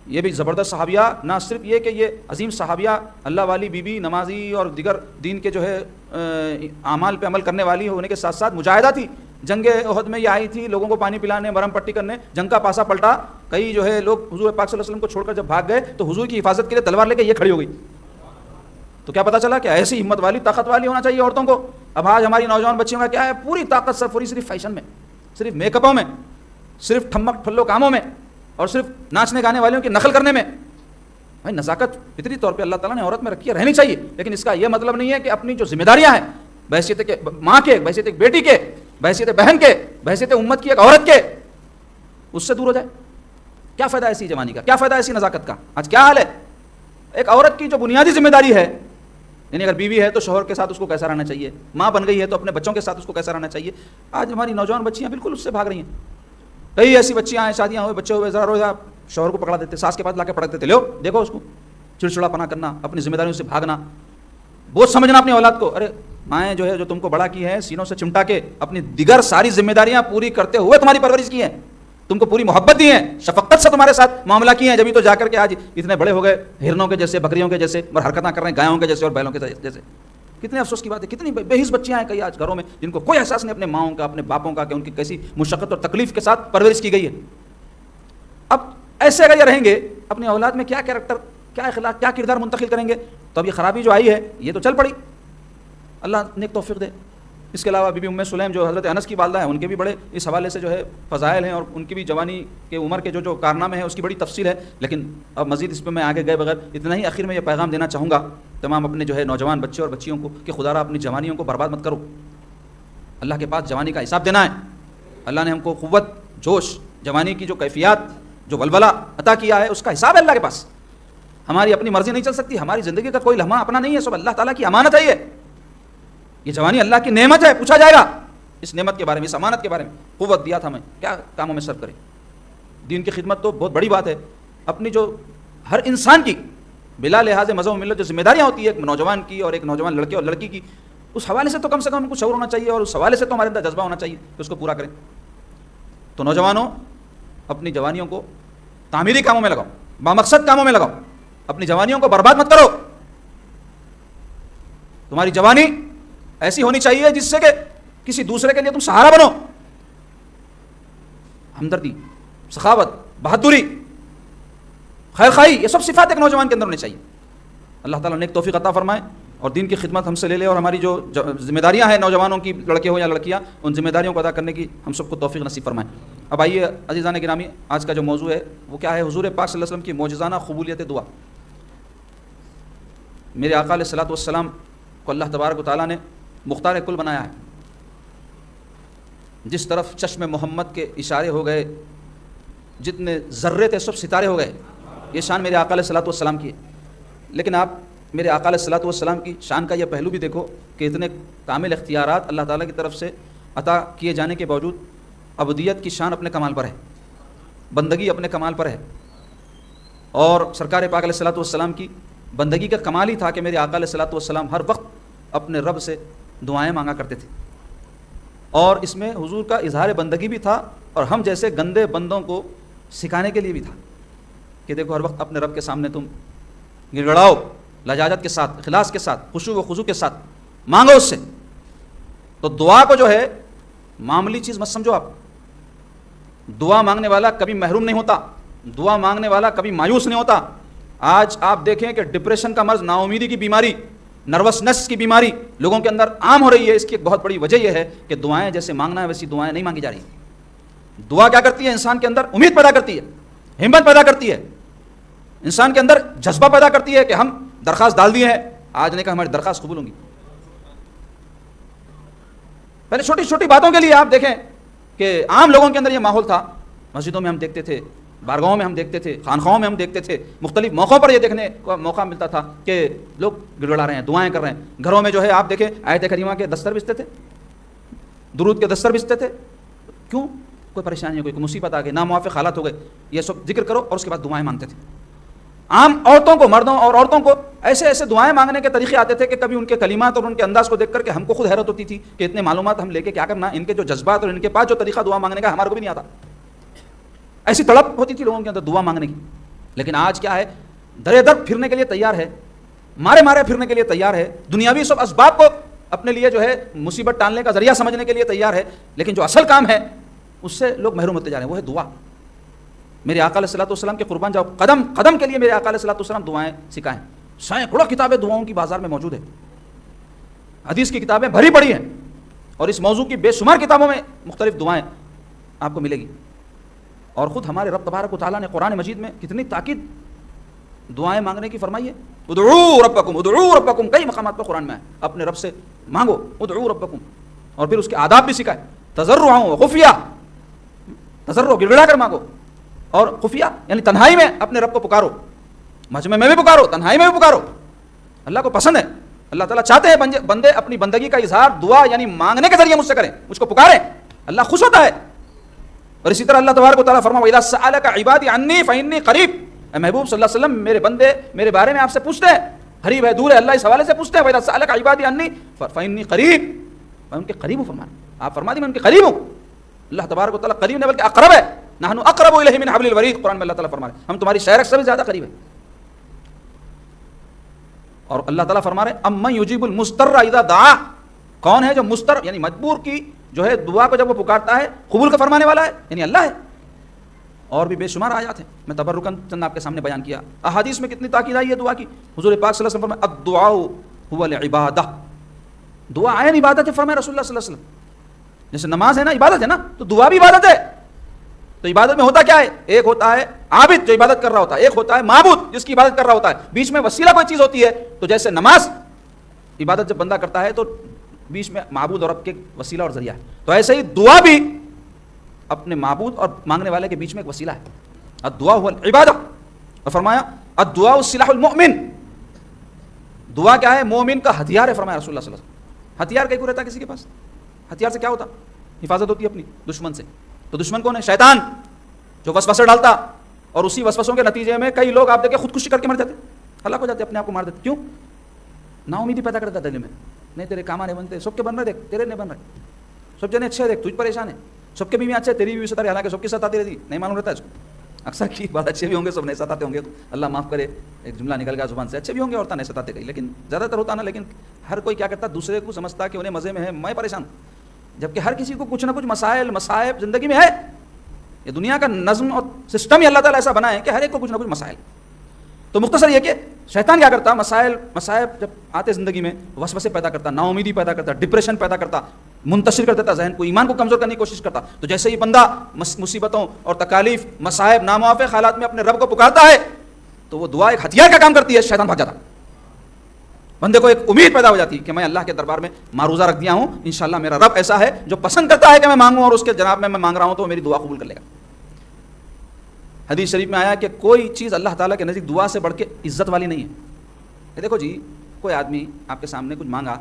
یہ بھی زبردست صحابیہ, نہ صرف یہ کہ یہ عظیم صحابیہ, اللہ والی بی بی, نمازی اور دیگر دین کے جو ہے اعمال پہ عمل کرنے والی ہونے کے ساتھ ساتھ مجاہدہ تھی. جنگ احد میں یہ آئی تھی لوگوں کو پانی پلانے, مرہم پٹی کرنے, جنگ کا پاسا پلٹا. کئی جو ہے لوگ حضور پاک صلی اللہ علیہ وسلم کو چھوڑ کر جب بھاگ گئے تو حضور کی حفاظت کے لیے تلوار لے کے یہ کھڑی ہو گئی. تو کیا پتہ چلا کہ ایسی ہمت والی, طاقت والی ہونا چاہیے عورتوں کو. اب آج ہماری نوجوان بچیوں کا کیا ہے, پوری طاقت سر پوری صرف فیشن میں, صرف میک اپوں میں, صرف ٹھمک ٹھلو کاموں میں, اور صرف ناچنے گانے والوں کی نقل کرنے میں. بھائی نزاکت فطری طور پہ اللہ تعالیٰ نے عورت میں رکھی ہے, رہنی چاہیے. لیکن اس کا یہ مطلب نہیں ہے کہ اپنی جو ذمہ داریاں ہیں بحیثیت کے ماں کے, بحیثیت ایک بیٹی کے, بحیثیت بہن کے, بحیثیت امت کی ایک عورت کے, اس سے دور ہو جائے. کیا فائدہ ایسی جوانی کا, کیا فائدہ ایسی نزاکت کا. آج کیا حال ہے, ایک عورت کی جو بنیادی ذمہ داری ہے, یعنی اگر بیوی ہے تو شوہر کے ساتھ اس کو کیسا رہنا چاہیے, ماں بن گئی ہے تو اپنے بچوں کے ساتھ اس کو کیسا رہنا چاہیے. آج ہماری نوجوان بچیاں بالکل اس سے بھاگ رہی ہیں. کئی ایسی بچیاں ہیں, شادیاں ہوئے, بچے ہوئے, ذرا روزہ شوہر کو پکڑا دیتے, ساس کے پاس لا کے پڑک دیتے, لو دیکھو اس کو, چڑچڑا پنا کرنا, اپنی ذمہ داریوں سے بھاگنا, بہت سمجھنا اپنی اولاد کو. ارے مائیں جو ہے جو تم کو بڑا کی ہے, سینوں سے چمٹا کے اپنی دیگر ساری ذمہ داریاں پوری کرتے ہوئے تمہاری پرورش کی ہے, تم کو پوری محبت دی ہے, شفقت سے تمہارے ساتھ معاملہ کی ہے, جبھی تو جا کر کے آج اتنے بڑے ہو گئے, ہرنوں کے جیسے, بکریوں کے جیسے, اور حرکتیں کر رہے ہیں گایوں کے جیسے اور بیلوں کے جیسے. کتنے افسوس کی بات ہے, کتنی بے حس بچیاں ہیں کئی آج گھروں میں جن کو کوئی احساس نہیں اپنے ماؤں کا, اپنے باپوں کا, کہ ان کی کیسی مشقت اور تکلیف کے ساتھ پرورش کی گئی ہے. اب ایسے اگر یہ رہیں گے, اپنی اولاد میں کیا کیریکٹر, کیا اخلاق, کیا کردار منتقل کریں گے. تو اب یہ خرابی جو آئی ہے یہ تو چل پڑی, اللہ نیک توفیق دے. اس کے علاوہ بی بی ام سلیم جو حضرت انس کی والدہ ہیں, ان کے بھی بڑے اس حوالے سے جو ہے فضائل ہیں, اور ان کی بھی جوانی کے عمر کے جو کارنامے ہیں اس کی بڑی تفصیل ہے. لیکن اب مزید اس پہ میں آگے گئے بغیر اتنا ہی آخر میں یہ پیغام دینا چاہوں گا تمام اپنے جو ہے نوجوان بچے اور بچیوں کو, کہ خدا را اپنی جوانیوں کو برباد مت کرو. اللہ کے پاس جوانی کا حساب دینا ہے. اللہ نے ہم کو قوت, جوش, جوانی کی جو کیفیات, جو ولولہ عطا کیا ہے, اس کا حساب ہے اللہ کے پاس. ہماری اپنی مرضی نہیں چل سکتی, ہماری زندگی کا کوئی لمحہ اپنا نہیں ہے, سب اللہ تعالیٰ کی امانت ہے. یہ جوانی اللہ کی نعمت ہے, پوچھا جائے گا اس نعمت کے بارے میں, اس امانت کے بارے میں. قوت دیا تھا ہمیں, کیا کاموں میں صرف کریں. دین کی خدمت تو بہت بڑی بات ہے. اپنی جو ہر انسان کی بلا لحاظ مذہب و ملت جو ذمہ داریاں ہوتی ہے, ایک نوجوان کی اور ایک نوجوان لڑکے اور لڑکی کی, اس حوالے سے تو کم کچھ شعور ہونا چاہیے, اور اس حوالے سے تو ہمارے اندر جذبہ ہونا چاہیے کہ اس کو پورا کریں. تو نوجوانوں, اپنی جوانیوں کو تعمیری کاموں میں لگاؤ, بامقصد کاموں میں لگاؤ, اپنی جوانیوں کو برباد مت کرو. تمہاری جوانی ایسی ہونی چاہیے جس سے کہ کسی دوسرے کے لیے تم سہارا بنو. ہمدردی, سخاوت, بہادری, خیر خواہی, یہ سب صفات ایک نوجوان کے اندر ہونی چاہیے. اللہ تعالیٰ نے ایک توفیق عطا فرمائے اور دین کی خدمت ہم سے لے لے، اور ہماری جو ذمہ داریاں ہیں نوجوانوں کی، لڑکے ہو یا لڑکیاں، ان ذمہ داریوں کو ادا کرنے کی ہم سب کو توفیق نصیب فرمائیں۔ اب آئیے عزیزان گرامی، آج کا جو موضوع ہے وہ کیا ہے؟ حضور پاک صلی اللہ علیہ وسلم کی معجزانہ قبولیت دعا۔ میرے آقا علیہ الصلوۃ والسلام کو اللہ تبارک و تعالیٰ نے مختار کل بنایا ہے۔ جس طرف چشم محمد کے اشارے ہو گئے، جتنے ذرے تھے سب ستارے ہو گئے۔ یہ شان میرے آقا علیہ الصلوۃ والسلام کی ہے۔ لیکن آپ میرے آقا علیہ الصلوۃ والسلام کی شان کا یہ پہلو بھی دیکھو کہ اتنے کامل اختیارات اللہ تعالیٰ کی طرف سے عطا کیے جانے کے باوجود عبودیت کی شان اپنے کمال پر ہے، بندگی اپنے کمال پر ہے۔ اور سرکار پاک علیہ الصلوۃ والسلام کی بندگی کا کمال ہی تھا کہ میرے آقا علیہ الصلوۃ والسلام ہر وقت اپنے رب سے دعائیں مانگا کرتے تھے، اور اس میں حضور کا اظہار بندگی بھی تھا، اور ہم جیسے گندے بندوں کو سکھانے کے لیے بھی تھا کہ دیکھو ہر وقت اپنے رب کے سامنے تم گڑگڑاؤ، لجاجت کے ساتھ، اخلاص کے ساتھ، خشوع و خضوع کے ساتھ مانگو اس سے۔ تو دعا کو جو ہے معمولی چیز مت سمجھو آپ۔ دعا مانگنے والا کبھی محروم نہیں ہوتا، دعا مانگنے والا کبھی مایوس نہیں ہوتا۔ آج آپ دیکھیں کہ ڈپریشن کا مرض، نا امیدی کی بیماری، نروسنس کی بیماری لوگوں کے اندر عام ہو رہی ہے۔ اس کی ایک بہت بڑی وجہ یہ ہے کہ دعائیں جیسے مانگنا ہے ویسی دعائیں نہیں مانگی جا رہی۔ دعا کیا کرتی ہے؟ انسان کے اندر امید پیدا کرتی ہے، ہمت پیدا کرتی ہے، انسان کے اندر جذبہ پیدا کرتی ہے کہ ہم درخواست ڈال دیے ہیں، آج نے کہا ہماری درخواست قبول ہوں گی۔ پہلے چھوٹی چھوٹی باتوں کے لیے آپ دیکھیں کہ عام لوگوں کے اندر یہ ماحول تھا، مسجدوں میں ہم دیکھتے تھے، بارگاہوں میں ہم دیکھتے تھے، خانخواہوں میں ہم دیکھتے تھے، مختلف موقعوں پر یہ دیکھنے کا موقع ملتا تھا کہ لوگ گڑگڑا رہے ہیں، دعائیں کر رہے ہیں۔ گھروں میں جو ہے آپ دیکھیں آیت کریمہ کے دستر بچتے تھے، درود کے دستر بچتے تھے۔ کیوں؟ کوئی پریشانی ہے، کوئی مصیبت آ گئی، ناموافق حالات ہو گئے، یہ سب ذکر کرو اور اس کے بعد دعائیں مانگتے تھے۔ عام عورتوں کو، مردوں اور عورتوں کو ایسے ایسے دعائیں مانگنے کے طریقے آتے تھے کہ کبھی ان کے کلمات اور ان کے انداز کو دیکھ کر کے ہم کو خود حیرت ہوتی تھی کہ اتنے معلومات ہم لے کے کیا کرنا، ان کے جو جذبات اور ان کے پاس جو طریقہ دعا مانگنے کا ہمارے کو بھی نہیں آتا۔ ایسی تڑپ ہوتی تھی لوگوں کے اندر دعا مانگنے کی۔ لیکن آج کیا ہے؟ درے در پھرنے کے لیے تیار ہے، مارے مارے پھرنے کے لیے تیار ہے، دنیاوی سب اسباب کو اپنے لیے جو ہے مصیبت ٹالنے کا ذریعہ سمجھنے کے لیے تیار ہے، لیکن جو اصل کام ہے اس سے لوگ محروم ہوتے جا رہے ہیں، وہ ہے دعا۔ میرے آقا علیہ الصلوۃ والسلام کے قربان جاؤ، قدم قدم کے لیے میرے آقا علیہ الصلوۃ والسلام دعائیں سکھائیں۔ سینکڑوں کتابیں دعاؤں کی بازار میں موجود ہیں، حدیث کی کتابیں بھری پڑی ہیں، اور اس موضوع کی بے شمار کتابوں میں مختلف دعائیں آپ کو ملے گی۔ اور خود ہمارے رب تبارک و تعالیٰ نے قرآن مجید میں کتنی تاکید دعائیں مانگنے کی فرمائی ہے۔ ادعوا ربکم، ادعوا ربکم، کئی مقامات پر قرآن میں ہے اپنے رب سے مانگو، ادعوا ربکم، اور پھر اس کے آداب بھی سکھائے، تضرعا و خفیہ، تضرع گڑگڑا کر مانگو، اور خفیہ یعنی تنہائی میں اپنے رب کو پکارو، مجمع میں بھی پکارو، تنہائی میں بھی پکارو۔ اللہ کو پسند ہے، اللہ تعالیٰ چاہتے ہیں بندے اپنی بندگی کا اظہار دعا یعنی مانگنے کے ذریعے مجھ سے کریں، مجھ کو پکاریں، اللہ خوش ہوتا ہے۔ اور اسی طرح اللہ تبارک و تعالیٰ فرمایا وَإِذَا سَأَلَكَ عِبَادِي عَنِّي فَإِنِّي قَرِيبٌ، اے محبوب صلی اللہ علیہ وسلم میرے بندے میرے بارے میں آپ سے پوچھتے ہیں، قریب ہے دور ہے، اللہ اس حوالے سے پوچھتے ہیں وَإِذَا سَأَلَكَ عِبَادِي عَنِّي فَإِنِّي قَرِيبٌ، میں ان کے قریب ہوں، فرمایا آپ فرما دی میں ان کے قریب ہوں۔ اللہ تبارک و تعالیٰ قریب نہیں بلکہ اقرب ہے، نحن اقرب الیہ من حبل الورید، قرآن میں اللہ تعالیٰ فرما رہے ہیں ہم تمہاری شہرک سے بھی زیادہ قریب ہیں۔ اور اللہ تعالیٰ فرما رہے ہیں امن یجیب المضطر اذا دعا، کون ہے جو مضطر یعنی مجبور کی جو ہے دعا کو جب وہ پکارتا ہے قبول کا فرمانے والا ہے، یعنی اللہ ہے۔ اور بھی بے شمار آیات ہیں، میں تبرکاً چند آپ کے سامنے بیان کیا۔ احادیث میں کتنی تاکید آئی ہے دعا کی، حضور پاک صلی اللہ علیہ وسلم فرمایا الدعاء هو العبادہ، دعا عین عبادت ہے، فرمایا رسول اللہ صلی اللہ علیہ وسلم۔ جیسے نماز ہے نا عبادت ہے نا، تو دعا بھی عبادت ہے۔ تو عبادت میں ہوتا کیا ہے؟ ایک ہوتا ہے عابد جو عبادت کر رہا ہوتا ہے، ایک ہوتا ہے معبود جس کی عبادت کر رہا ہوتا ہے، بیچ میں وسیلہ کوئی چیز ہوتی ہے۔ تو جیسے نماز عبادت جب بندہ کرتا ہے تو بیچ میں معبود اور رب کے وسیلہ اور ذریعہ ہے، تو ایسے ہی دعا بھی اپنے معبود اور مانگنے والے کے بیچ میں ایک وسیلہ ہے۔ الدعاء هو العبادہ، اور فرمایا الدعاء سلاح المؤمن، دعا کیا ہے؟ مومن کا ہتھیار ہے، فرمایا رسول اللہ صلی اللہ علیہ وسلم۔ ہتھیار کہیں کو رہتا ہے کسی کے پاس؟ ہتھیار سے کیا ہوتا؟ حفاظت ہوتی ہے اپنی دشمن سے۔ تو دشمن کون ہے؟ شیطان، جو وسوسے ڈالتا، اور اسی وسوسوں کے نتیجے میں کئی لوگ آپ دیکھیں خودکشی کر کے مر جاتے، ہلاک ہو جاتے، اپنے آپ کو مار دیتے۔ کیوں؟ نا امیدی پیدا کرتا دل میں، نہیں تیرے کام نہیں بنتے، سب کے بن رہے دیکھ تیرے نہیں بن رہے، سب جنے اچھے دیکھ تجھ پریشان ہے، سب کے بیوی اچھے تیری بیوی ستاری، حالانکہ سب کی ستاتی رہتی، نہیں معلوم رہتا ہے اس کو۔ اکثر کی بات اچھے بھی ہوں گے، سب نہیں ستاتے ہوں گے، اللہ معاف کرے ایک جملہ نکل گیا زبان سے، اچھے بھی ہوں گے عورتیں نہیں ستاتے گئی، لیکن زیادہ تر ہوتا نا، لیکن ہر کوئی کیا کرتا دوسرے کو سمجھتا کہ انہیں مزے میں ہے، میں پریشان، جبکہ ہر کسی کو کچھ نہ کچھ مسائل مصائب زندگی میں ہے۔ یہ دنیا کا نظم اور سسٹم ہی اللہ تعالیٰ ایسا بنائے کہ ہر ایک کو کچھ نہ کچھ مسائل۔ تو مختصر یہ کہ شیطان کیا کرتا؟ مسائب جب آتے زندگی میں وسوسے پیدا کرتا، نا امیدی پیدا کرتا، ڈپریشن پیدا کرتا، منتشر کر دیتا ذہن کو، ایمان کو کمزور کرنے کی کوشش کرتا. تو جیسے ہی بندہ مصیبتوں اور تکالیف، مصائب، ناموافق حالات میں اپنے رب کو پکارتا ہے تو وہ دعا ایک ہتھیار کا کام کرتی ہے، شیطان بھاگ جاتا. بندے کو ایک امید پیدا ہو جاتی ہے کہ میں اللہ کے دربار میں معروضہ رکھ دیا ہوں، انشاءاللہ میرا رب ایسا ہے جو پسند کرتا ہے کہ میں مانگوں، اور اس کے جناب میں مانگ رہا ہوں تو وہ میری دعا قبول کر لے گا. حدیث شریف میں آیا کہ کوئی چیز اللہ تعالیٰ کے نزدیک دعا سے بڑھ کے عزت والی نہیں ہے. کہ دیکھو جی، کوئی آدمی آپ کے سامنے کچھ مانگا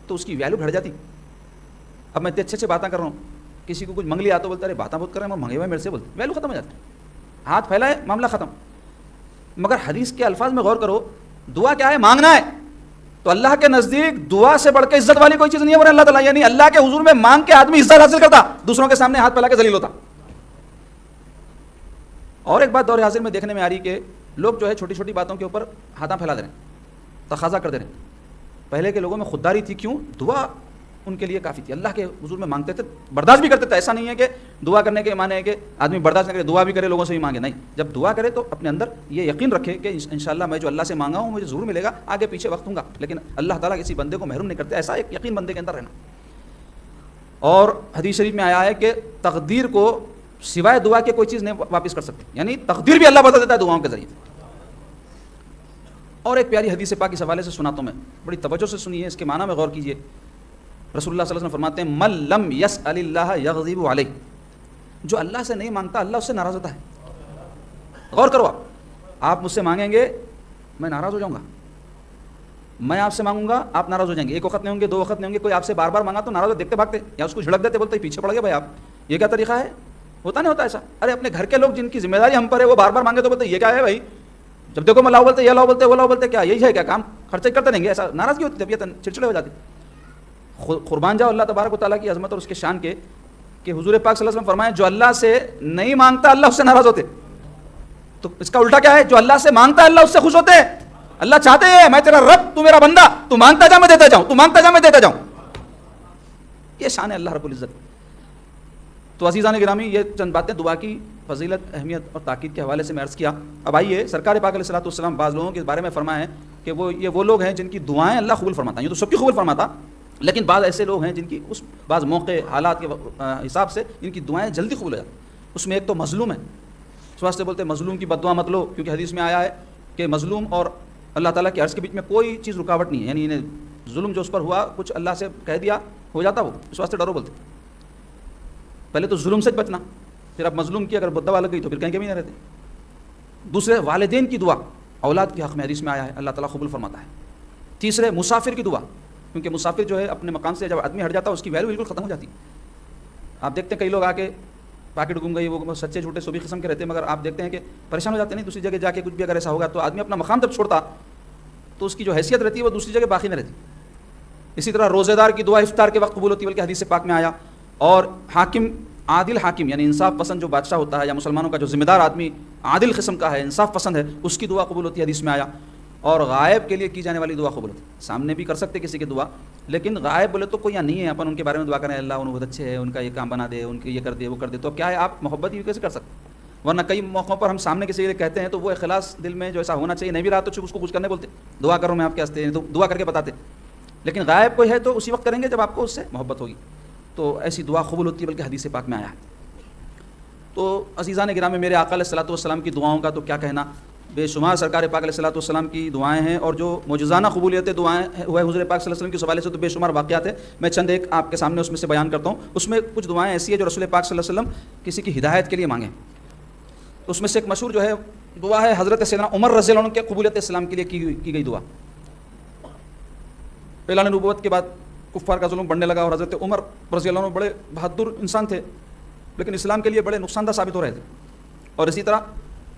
تو اس کی ویلیو گھٹ جاتی. اب میں اتنے اچھے باتیں کر رہا ہوں، کسی کو کچھ منگ لیا تو بولتا ہے باتیں بہت کر رہے ہیں، مانگے ہوئے میرے سے بولتے، ویلیو ختم ہو جاتی. ہاتھ پھیلائے معاملہ ختم. مگر حدیث کے الفاظ میں غور کرو، دعا کیا ہے؟ مانگنا ہے. تو اللہ کے نزدیک دعا سے بڑھ کے عزت والی کوئی چیز نہیں ہے. اور اللہ تعالیٰ یعنی اللہ کے حضور میں مانگ کے آدمی عزت حاصل کرتا، دوسروں کے سامنے ہاتھ پھیلا کے ذلیل ہوتا. اور ایک بات دور حاضر میں دیکھنے میں آ رہی کہ لوگ جو ہے چھوٹی چھوٹی باتوں کے اوپر ہاتھاں پھیلا دے رہے ہیں، تقاضا کر دے رہے ہیں. پہلے کے لوگوں میں خودداری تھی. کیوں؟ دعا ان کے لیے کافی تھی. اللہ کے حضور میں مانگتے تھے، برداشت بھی کرتے تھے. ایسا نہیں ہے کہ دعا کرنے کے معنی ہے کہ آدمی برداشت نہ کرے، دعا بھی کرے، لوگوں سے بھی مانگے. نہیں، جب دعا کرے تو اپنے اندر یہ یقین رکھے کہ انشاءاللہ میں جو اللہ سے مانگا ہوں مجھے ضرور ملے گا، آگے پیچھے وقت ہوں گا، لیکن اللہ تعالیٰ کسی بندے کو محروم نہیں کرتے. ایسا ایک یقین بندے کے اندر رہنا. اور حدیث شریف میں آیا ہے کہ تقدیر کو سوائے دعا کے کوئی چیز نہیں واپس کر سکتی، یعنی تقدیر بھی اللہ بدل دیتا ہے دعاؤں کے ذریعے. اور ایک پیاری حدیث پاک اس حوالے سے سناتا ہوں میں، بڑی توجہ سے سنیے، اس کے معنی میں غور کیجیے. رسول اللہ صلی اللہ علیہ وسلم فرماتے ہیں من لم یسأل اللہ یغضب علیہ، جو اللہ سے نہیں مانگتا اللہ اس سے ناراض ہوتا ہے. غور کرو، آپ مجھ سے مانگیں گے میں ناراض ہو جاؤں گا، میں آپ سے مانگوں گا آپ ناراض ہو جائیں گے. ایک وقت نہیں ہوں گے، دو وقت نہیں ہوں گے. کوئی آپ سے بار بار مانگا تو ناراض ہو دیکھتے بھاگتے، یا اس کو جھڑک دیتے، بولتے پیچھے پڑ گئے بھائی آپ، یہ کیا طریقہ ہے؟ ہوتا نہیں ہوتا ایسا؟ ارے اپنے گھر کے لوگ جن کی ذمہ داری ہم پر ہے وہ بار بار مانگے تو بولتے یہ کیا ہے بھائی، جب دیکھو میں لاؤ بولتے، یہ لاؤ بولتے، وہ لاؤ بولتے، کیا یہی ہے کیا کام؟ خرچے کرتے رہیں گے. ایسا ناراضگی ہوتی، طبیعت چڑچڑے ہو جاتی. قربان جاؤ اللہ تبارک و تعالیٰ کی عظمت اور اس کے شان کے کہ حضور پاک صلی اللہ علیہ وسلم فرمائے جو اللہ سے نہیں مانگتا اللہ اس سے ناراض ہوتے. تو اس کا الٹا کیا ہے؟ جو اللہ سے مانگتا ہے اللہ اس سے خوش ہوتے. اللہ چاہتے ہیں میں تیرا رب، تو میرا بندہ، تو مانگتا جا میں دیتا جاؤں، تو مانگتا جا میں دیتا جاؤں. یہ شان ہے اللہ رب العزت. تو عزیزان گرامی، یہ چند باتیں دعا کی فضیلت، اہمیت اور تاکید کے حوالے سے میں عرض کیا. اب آئیے، سرکار پاک علیہ الصلوۃ والسلام بعض لوگوں کے بارے میں فرمائے ہیں کہ وہ لوگ ہیں جن کی دعائیں اللہ قبول فرماتا ہے. یہ تو سب کی قبول فرماتا، لیکن بعض ایسے لوگ ہیں جن کی اس بعض موقع حالات کے حساب سے ان کی دعائیں جلدی قبول ہو جاتی. اس میں ایک تو مظلوم ہے. اس واسطے بولتے ہیں مظلوم کی بد دعا مت لو، کیونکہ حدیث میں آیا ہے کہ مظلوم اور اللہ تعالیٰ کے عرض کے بیچ میں کوئی چیز رکاوٹ نہیں ہے. یعنی انہیں ظلم جو اس پر ہوا کچھ اللہ سے کہہ دیا ہو جاتا وہ، اس واسطے ڈرو. بولتے پہلے تو ظلم سے بچنا، پھر اب مظلوم کی اگر بد دعا لگ گئی تو پھر کہیں کے بھی نہیں رہتے. دوسرے والدین کی دعا اولاد کے حق میں حدیث میں آیا ہے اللہ تعالیٰ قبول فرماتا ہے. تیسرے مسافر کی دعا، کیونکہ مسافر جو ہے اپنے مکان سے جب آدمی ہٹ جاتا ہے اس کی ویلیو بالکل ختم ہو جاتی. آپ دیکھتے ہیں کئی لوگ آ کے پاکٹ گم گئی، وہ سچے جھوٹے سبھی قسم کے رہتے ہیں، مگر آپ دیکھتے ہیں کہ پریشان ہو جاتے ہیں. نہیں دوسری جگہ جا کے کچھ بھی اگر ایسا ہوگا تو آدمی اپنا مقام جب چھوڑتا تو اس کی جو حیثیت رہتی ہے وہ دوسری جگہ باقی نہ رہتی. اسی طرح روزے دار کی دعا افطار کے وقت قبول ہوتی ہے، بلکہ حدیث پاک میں آیا. اور حاکم، عادل حاکم یعنی انصاف پسند جو بادشاہ ہوتا ہے یا مسلمانوں کا جو ذمہ دار آدمی عادل قسم کا ہے، انصاف پسند ہے، اس کی دعا قبول ہوتی ہے، حدیث میں آیا. اور غائب کے لیے کی جانے والی دعا قبول ہوتی ہے. سامنے بھی کر سکتے کسی کی دعا، لیکن غائب بولے تو کوئی یہاں نہیں ہے، اپن ان کے بارے میں دعا کریں اللہ ان بہت اچھے ہیں، ان کا یہ کام بنا دے، ان کے یہ کر دے وہ کر دے، تو کیا ہے آپ محبت ہی کیسے کر سکتے؟ ورنہ کئی موقعوں پر ہم سامنے کسی کے کہتے ہیں تو وہ اخلاص دل میں جو ایسا ہونا چاہیے نہیں بھی رہا تو اس کو کچھ کرنے بولتے، دعا کرو میں آپ کے واسطے، تو دعا کر کے بتاتے. لیکن غائب کوئی ہے تو اسی وقت کریں گے جب آپ کو اس سے محبت ہوگی، تو ایسی دعا قبول ہوتی ہے، بلکہ حدیث پاک میں آیا ہے. تو عزیزان گرامی، میرے آقا علیہ الصلوۃ والسلام کی دعاؤں کا تو کیا کہنا، بے شمار سرکار پاک علیہ الصلوۃ والسلام کی دعائیں ہیں، اور جو معجزانہ قبولیت دعائیں ہوئے حضور پاک صلی اللہ علیہ وسلم کے حوالے سے تو بے شمار واقعات ہیں. میں چند ایک آپ کے سامنے اس میں سے بیان کرتا ہوں. اس میں کچھ دعائیں ایسی ہیں جو رسول پاک صلی اللہ علیہ وسلم کسی کی ہدایت کے لیے مانگیں. اس میں سے ایک مشہور جو ہے دعا ہے حضرت سیدنا عمر رضی اللہ عنہ کے قبولیت اسلام کے لیے کی گئی دعا. اعلان نبوت کے بعد کفار کا ظلم بڑھنے لگا اور حضرت عمر رضی اللہ عنہ بڑے بہادر انسان تھے، لیکن اسلام کے لیے بڑے نقصان دہ ثابت ہو رہے تھے. اور اسی طرح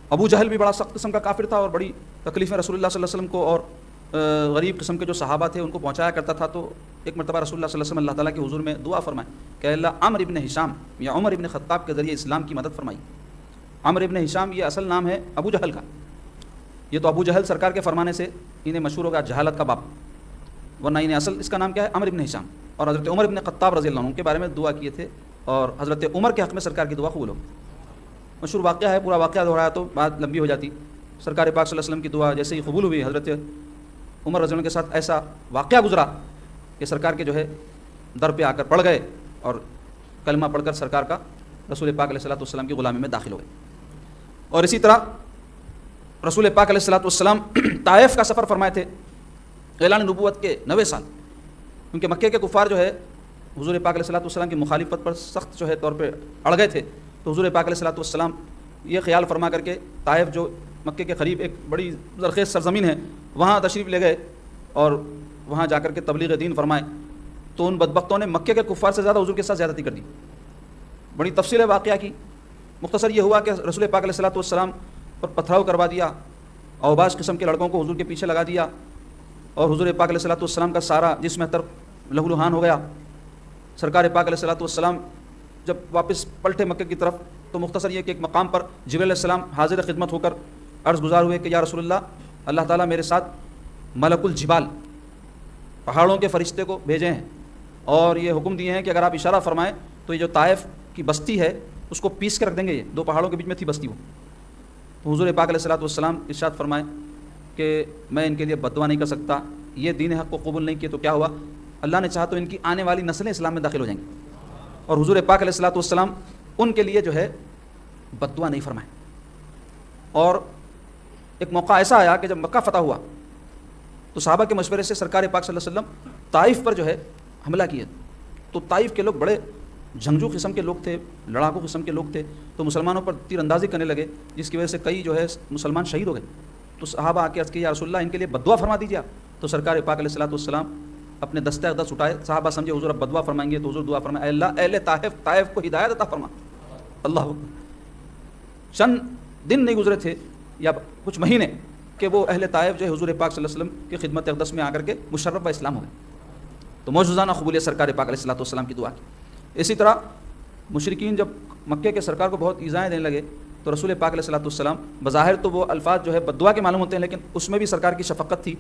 ابو جہل بھی بڑا سخت قسم کا کافر تھا اور بڑی تکلیفیں رسول اللہ صلی اللہ علیہ وسلم کو اور غریب قسم کے جو صحابہ تھے ان کو پہنچایا کرتا تھا. تو ایک مرتبہ رسول اللہ صلی اللہ علیہ وسلم اللہ تعالیٰ کے حضور میں دعا فرمائے کہ اللہ عمر ابن ہشام یا عمر ابن خطاب کے ذریعے اسلام کی مدد فرمائی. عمر ابن ہشام یہ اصل نام ہے ابو جہل کا. یہ تو ابو جہل سرکار کے فرمانے سے انہیں مشہور ہوگا جہالت کا باپ، ورنہ انہیں اصل اس کا نام کیا ہے عمر ابن ہشام. اور حضرت عمر ابن خطاب رضی اللہ عنہ کے بارے میں دعا کیے تھے اور حضرت عمر کے حق میں سرکار کی دعا قبول ہو. مشہور واقعہ ہے، پورا واقعہ دہرایا تو بات لمبی ہو جاتی. سرکار پاک صلی اللہ علیہ وسلم کی دعا جیسے ہی قبول ہوئی، حضرت عمر رضی اللہ عنہ کے ساتھ ایسا واقعہ گزرا کہ سرکار کے جو ہے در پہ آ کر پڑ گئے اور کلمہ پڑھ کر سرکار کا رسول پاک علیہ الصلوۃ والسلام کی غلامی میں داخل ہو گئے۔ اور اسی طرح رسول پاک علیہ الصلوۃ والسلام طائف کا سفر فرمائے تھے اعلان نبوت کے 90 سال، کیونکہ مکے کے کفار جو ہے حضور پاک علیہ الصلوۃ والسلام کی مخالفت پر سخت جو ہے طور پہ اڑ گئے تھے، تو حضور پاک علیہ الصلوۃ والسلام یہ خیال فرما کر کے طائف جو مکے کے قریب ایک بڑی زرخیز سرزمین ہے وہاں تشریف لے گئے اور وہاں جا کر کے تبلیغ دین فرمائے، تو ان بدبختوں نے مکے کے کفار سے زیادہ حضور کے ساتھ زیادتی کر دی۔ بڑی تفصیل واقعہ کی، مختصر یہ ہوا کہ رسول پاک علیہ الصلوۃ والسلام پر پتھراؤ کروا دیا، اوباش قسم کے لڑکوں کو حضور کے پیچھے لگا دیا، اور حضور پاک علیہ الصلوۃ والسلام کا سارا جسم تر لہو لہان ہو گیا۔ سرکار پاک علیہ الصلوۃ والسلام جب واپس پلٹے مکے کی طرف تو مختصر یہ کہ ایک مقام پر جبرائیل علیہ السلام حاضر خدمت ہو کر عرض گزار ہوئے کہ یا رسول اللہ تعالیٰ میرے ساتھ ملک الجبال پہاڑوں کے فرشتے کو بھیجے ہیں اور یہ حکم دیے ہیں کہ اگر آپ اشارہ فرمائیں تو یہ جو طائف کی بستی ہے اس کو پیس کے رکھ دیں گے، یہ 2 پہاڑوں کے بیچ میں تھی بستی وہ۔ تو حضور پاک علیہ الصلوۃ والسلام ارشاد فرمائے کہ میں ان کے لیے بد دعا نہیں کر سکتا، یہ دین حق کو قبول نہیں کیے تو کیا ہوا، اللہ نے چاہا تو ان کی آنے والی نسلیں اسلام میں داخل ہو جائیں گی، اور حضور پاک علیہ الصلوۃ والسلام ان کے لیے جو ہے بد دعا نہیں فرمائے۔ اور ایک موقع ایسا آیا کہ جب مکہ فتح ہوا تو صحابہ کے مشورے سے سرکار پاک صلی اللہ علیہ وسلم طائف پر جو ہے حملہ کیے، تو طائف کے لوگ بڑے جنگجو قسم کے لوگ تھے، لڑاکو قسم کے لوگ تھے، تو مسلمانوں پر تیر اندازی کرنے لگے، جس کی وجہ سے کئی جو ہے مسلمان شہید ہو گئے۔ تو صحابہ آ کے عرض کی یا رسول اللہ ان کے لیے بد دعا فرما دیجیے آپ۔ تو سرکار پاک علیہ الصلوۃ والسلام اپنے دستہ اقدس اٹھائے، صحابہ سمجھے حضور اب بد دعا فرمائیں گے، تو حضور دعا فرمائے اے اللہ اہل طائف کو ہدایت عطا فرما۔ اللہ چند دن نہیں گزرے تھے یا کچھ مہینے کہ وہ اہل طائف جو ہے حضور پاک صلی اللہ علیہ وسلم کی خدمت اقدس میں آ کر کے مشرف و اسلام ہو گئے۔ تو معجزانہ قبولیت سرکار پاک علیہ الصلوۃ والسلام کی دعا کی۔ اسی طرح مشرکین جب مکے کے سرکار کو بہت ایذائیں دینے لگے تو رسول پاک علیہ الصلوۃ والسلام بظاہر تو وہ الفاظ جو ہے بد دعا کے معلوم ہوتے ہیں، لیکن اس میں بھی سرکار کی شفقت تھی،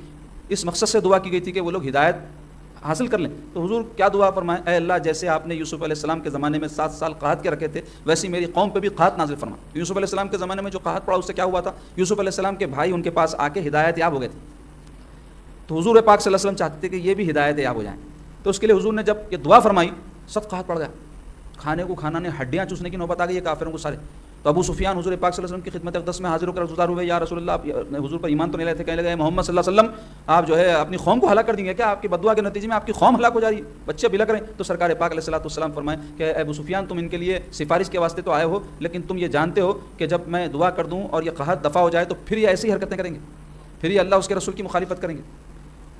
اس مقصد سے دعا کی گئی تھی کہ وہ لوگ ہدایت حاصل کر لیں۔ تو حضور کیا دعا فرمائے اے اللہ جیسے آپ نے یوسف علیہ السلام کے زمانے میں 7 سال قحط کے رکھے تھے ویسے میری قوم پہ بھی قحط نازل فرما۔ یوسف علیہ السلام کے زمانے میں جو قحط پڑا اس سے کیا ہوا تھا، یوسف علیہ السلام کے بھائی ان کے پاس آ کے ہدایت یاب ہو گئے تھے، تو حضور پاک صلی اللہ علیہ وسلم چاہتے تھے کہ یہ بھی ہدایت یاب ہو جائیں، تو اس کے لیے حضور نے جب یہ دعا فرمائی سب قحط پڑ گیا، کھانے کو کھانا نے ہڈیاں چوسنے کی نوبت آ گئی ہے کافروں کو سارے۔ تو ابو سفیان حضور پاک صلی اللہ علیہ وسلم کی خدمت اقدس میں حاضر ہو کر گزار ہوئے یا رسول اللہ آپ حضور پر ایمان تو نہیں لائے تھے، کہنے لگے محمد صلی اللہ علیہ وسلم آپ جو ہے اپنی قوم کو ہلاک کر دیں گے کیا، آپ کی بددعا کے نتیجے میں آپ کی قوم ہلاک ہو جا رہی ہے، بچے بلک رہے ہیں۔ تو سرکار پاک علیہ الصلوۃ والسلام فرمائے کہ ابو سفیان تم ان کے لیے سفارش کے واسطے تو آئے ہو، لیکن تم یہ جانتے ہو کہ جب میں دعا کر دوں اور یہ قحط دفع ہو جائے تو پھر یہ ایسی حرکتیں کریں گے، پھر یہ اللہ اس کے رسول کی مخالفت کریں گے،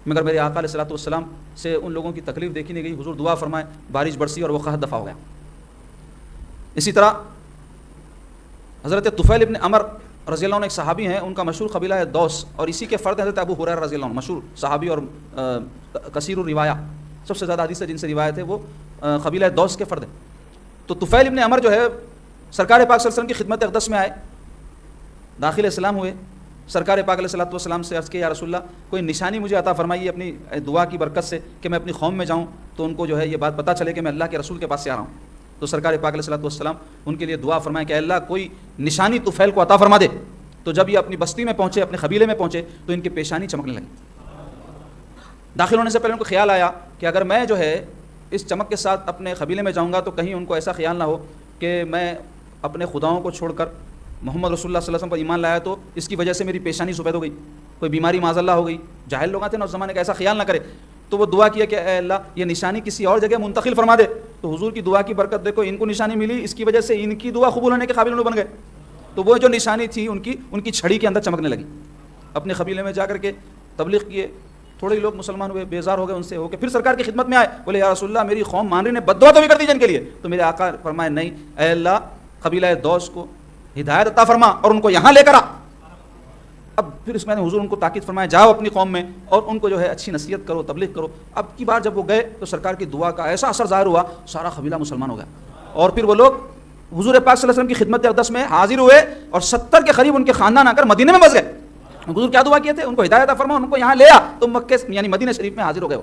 مگر میرے آقا علیہ الصلوۃ والسلام سے ان لوگوں کی تکلیف دیکھی نہیں گئی، حضور دعا فرمائے بارش برسی اور وہ قحط دفع ہو گیا۔ اسی طرح حضرت طفیل ابن عمر رضی اللہ عنہ ایک صحابی ہیں، ان کا مشہور قبیلہ ہے دوس، اور اسی کے فرد حضرت ابو ہریرہ رضی اللہ عنہ مشہور صحابی اور کثیر الروایہ، سب سے زیادہ حدیث جن سے روایت ہے وہ قبیلہ دوس کے فرد ہیں۔ تو طفیل ابن عمر جو ہے سرکار پاک صلی اللہ علیہ وسلم کی خدمت اقدس میں آئے، داخل اسلام ہوئے، سرکار پاک علیہ الصلوۃ والسلام سے عرض کیا یا رسول اللہ کوئی نشانی مجھے عطا فرمائیے اپنی دعا کی برکت سے کہ میں اپنی قوم میں جاؤں تو ان کو جو ہے یہ بات پتہ چلے کہ میں اللہ کے رسول کے پاس سے آ رہا ہوں۔ تو سرکار پاک علیہ الصلوۃ والسلام ان کے لیے دعا فرمائے کہ اللہ کوئی نشانی طفیل کو عطا فرما دے۔ تو جب یہ اپنی بستی میں پہنچے، اپنے قبیلے میں پہنچے تو ان کی پیشانی چمکنے لگی۔ داخل ہونے سے پہلے ان کو خیال آیا کہ اگر میں جو ہے اس چمک کے ساتھ اپنے قبیلے میں جاؤں گا تو کہیں ان کو ایسا خیال نہ ہو کہ میں اپنے خداؤں کو چھوڑ کر محمد رسول اللہ صلی اللہ علیہ وسلم پر ایمان لایا تو اس کی وجہ سے میری پیشانی سفید ہو گئی، کوئی بیماری معاذ اللہ ہو گئی، جاہل لوگ تھے نا اس زمانے کا، ایسا خیال نہ کرے۔ تو وہ دعا کیا کہ اے اللہ یہ نشانی کسی اور جگہ منتقل فرما دے۔ تو حضور کی دعا کی برکت دیکھو، ان کو نشانی ملی، اس کی وجہ سے ان کی دعا قبول ہونے کے قابل بن گئے۔ تو وہ جو نشانی تھی ان کی چھڑی کے اندر چمکنے لگی۔ اپنے قبیلے میں جا کر کے تبلیغ کیے، تھوڑے لوگ مسلمان ہوئے، بیزار ہو گئے ان سے، ہو کے پھر سرکار کی خدمت میں آئے، بولے یا رسول اللہ میری قوم مان رہی نے بد دعا تو بھی کر دی جن کے لیے۔ تو میرے آقا فرمائے نہیں اے اللہ قبیلہ دوس کو ہدایت عطا فرما اور ان کو یہاں لے کر آ۔ اب پھر اس میں نے حضور ان کو تاکید فرمایا جاؤ اپنی قوم میں اور ان کو جو ہے اچھی نصیحت کرو، تبلیغ کرو۔ اب کی بار جب وہ گئے تو سرکار کی دعا کا ایسا اثر ظاہر ہوا، سارا قبیلہ مسلمان ہو گیا، اور پھر وہ لوگ حضور پاک صلی اللہ علیہ وسلم کی خدمت اقدس میں حاضر ہوئے اور 70 کے قریب ان کے خاندان آ کر مدینے میں بس گئے۔ حضور کیا دعا کیے تھے، ان کو ہدایت عطا فرما، ان کو یہاں لے آ، تو مکے یعنی مدینہ شریف میں حاضر ہو گئے۔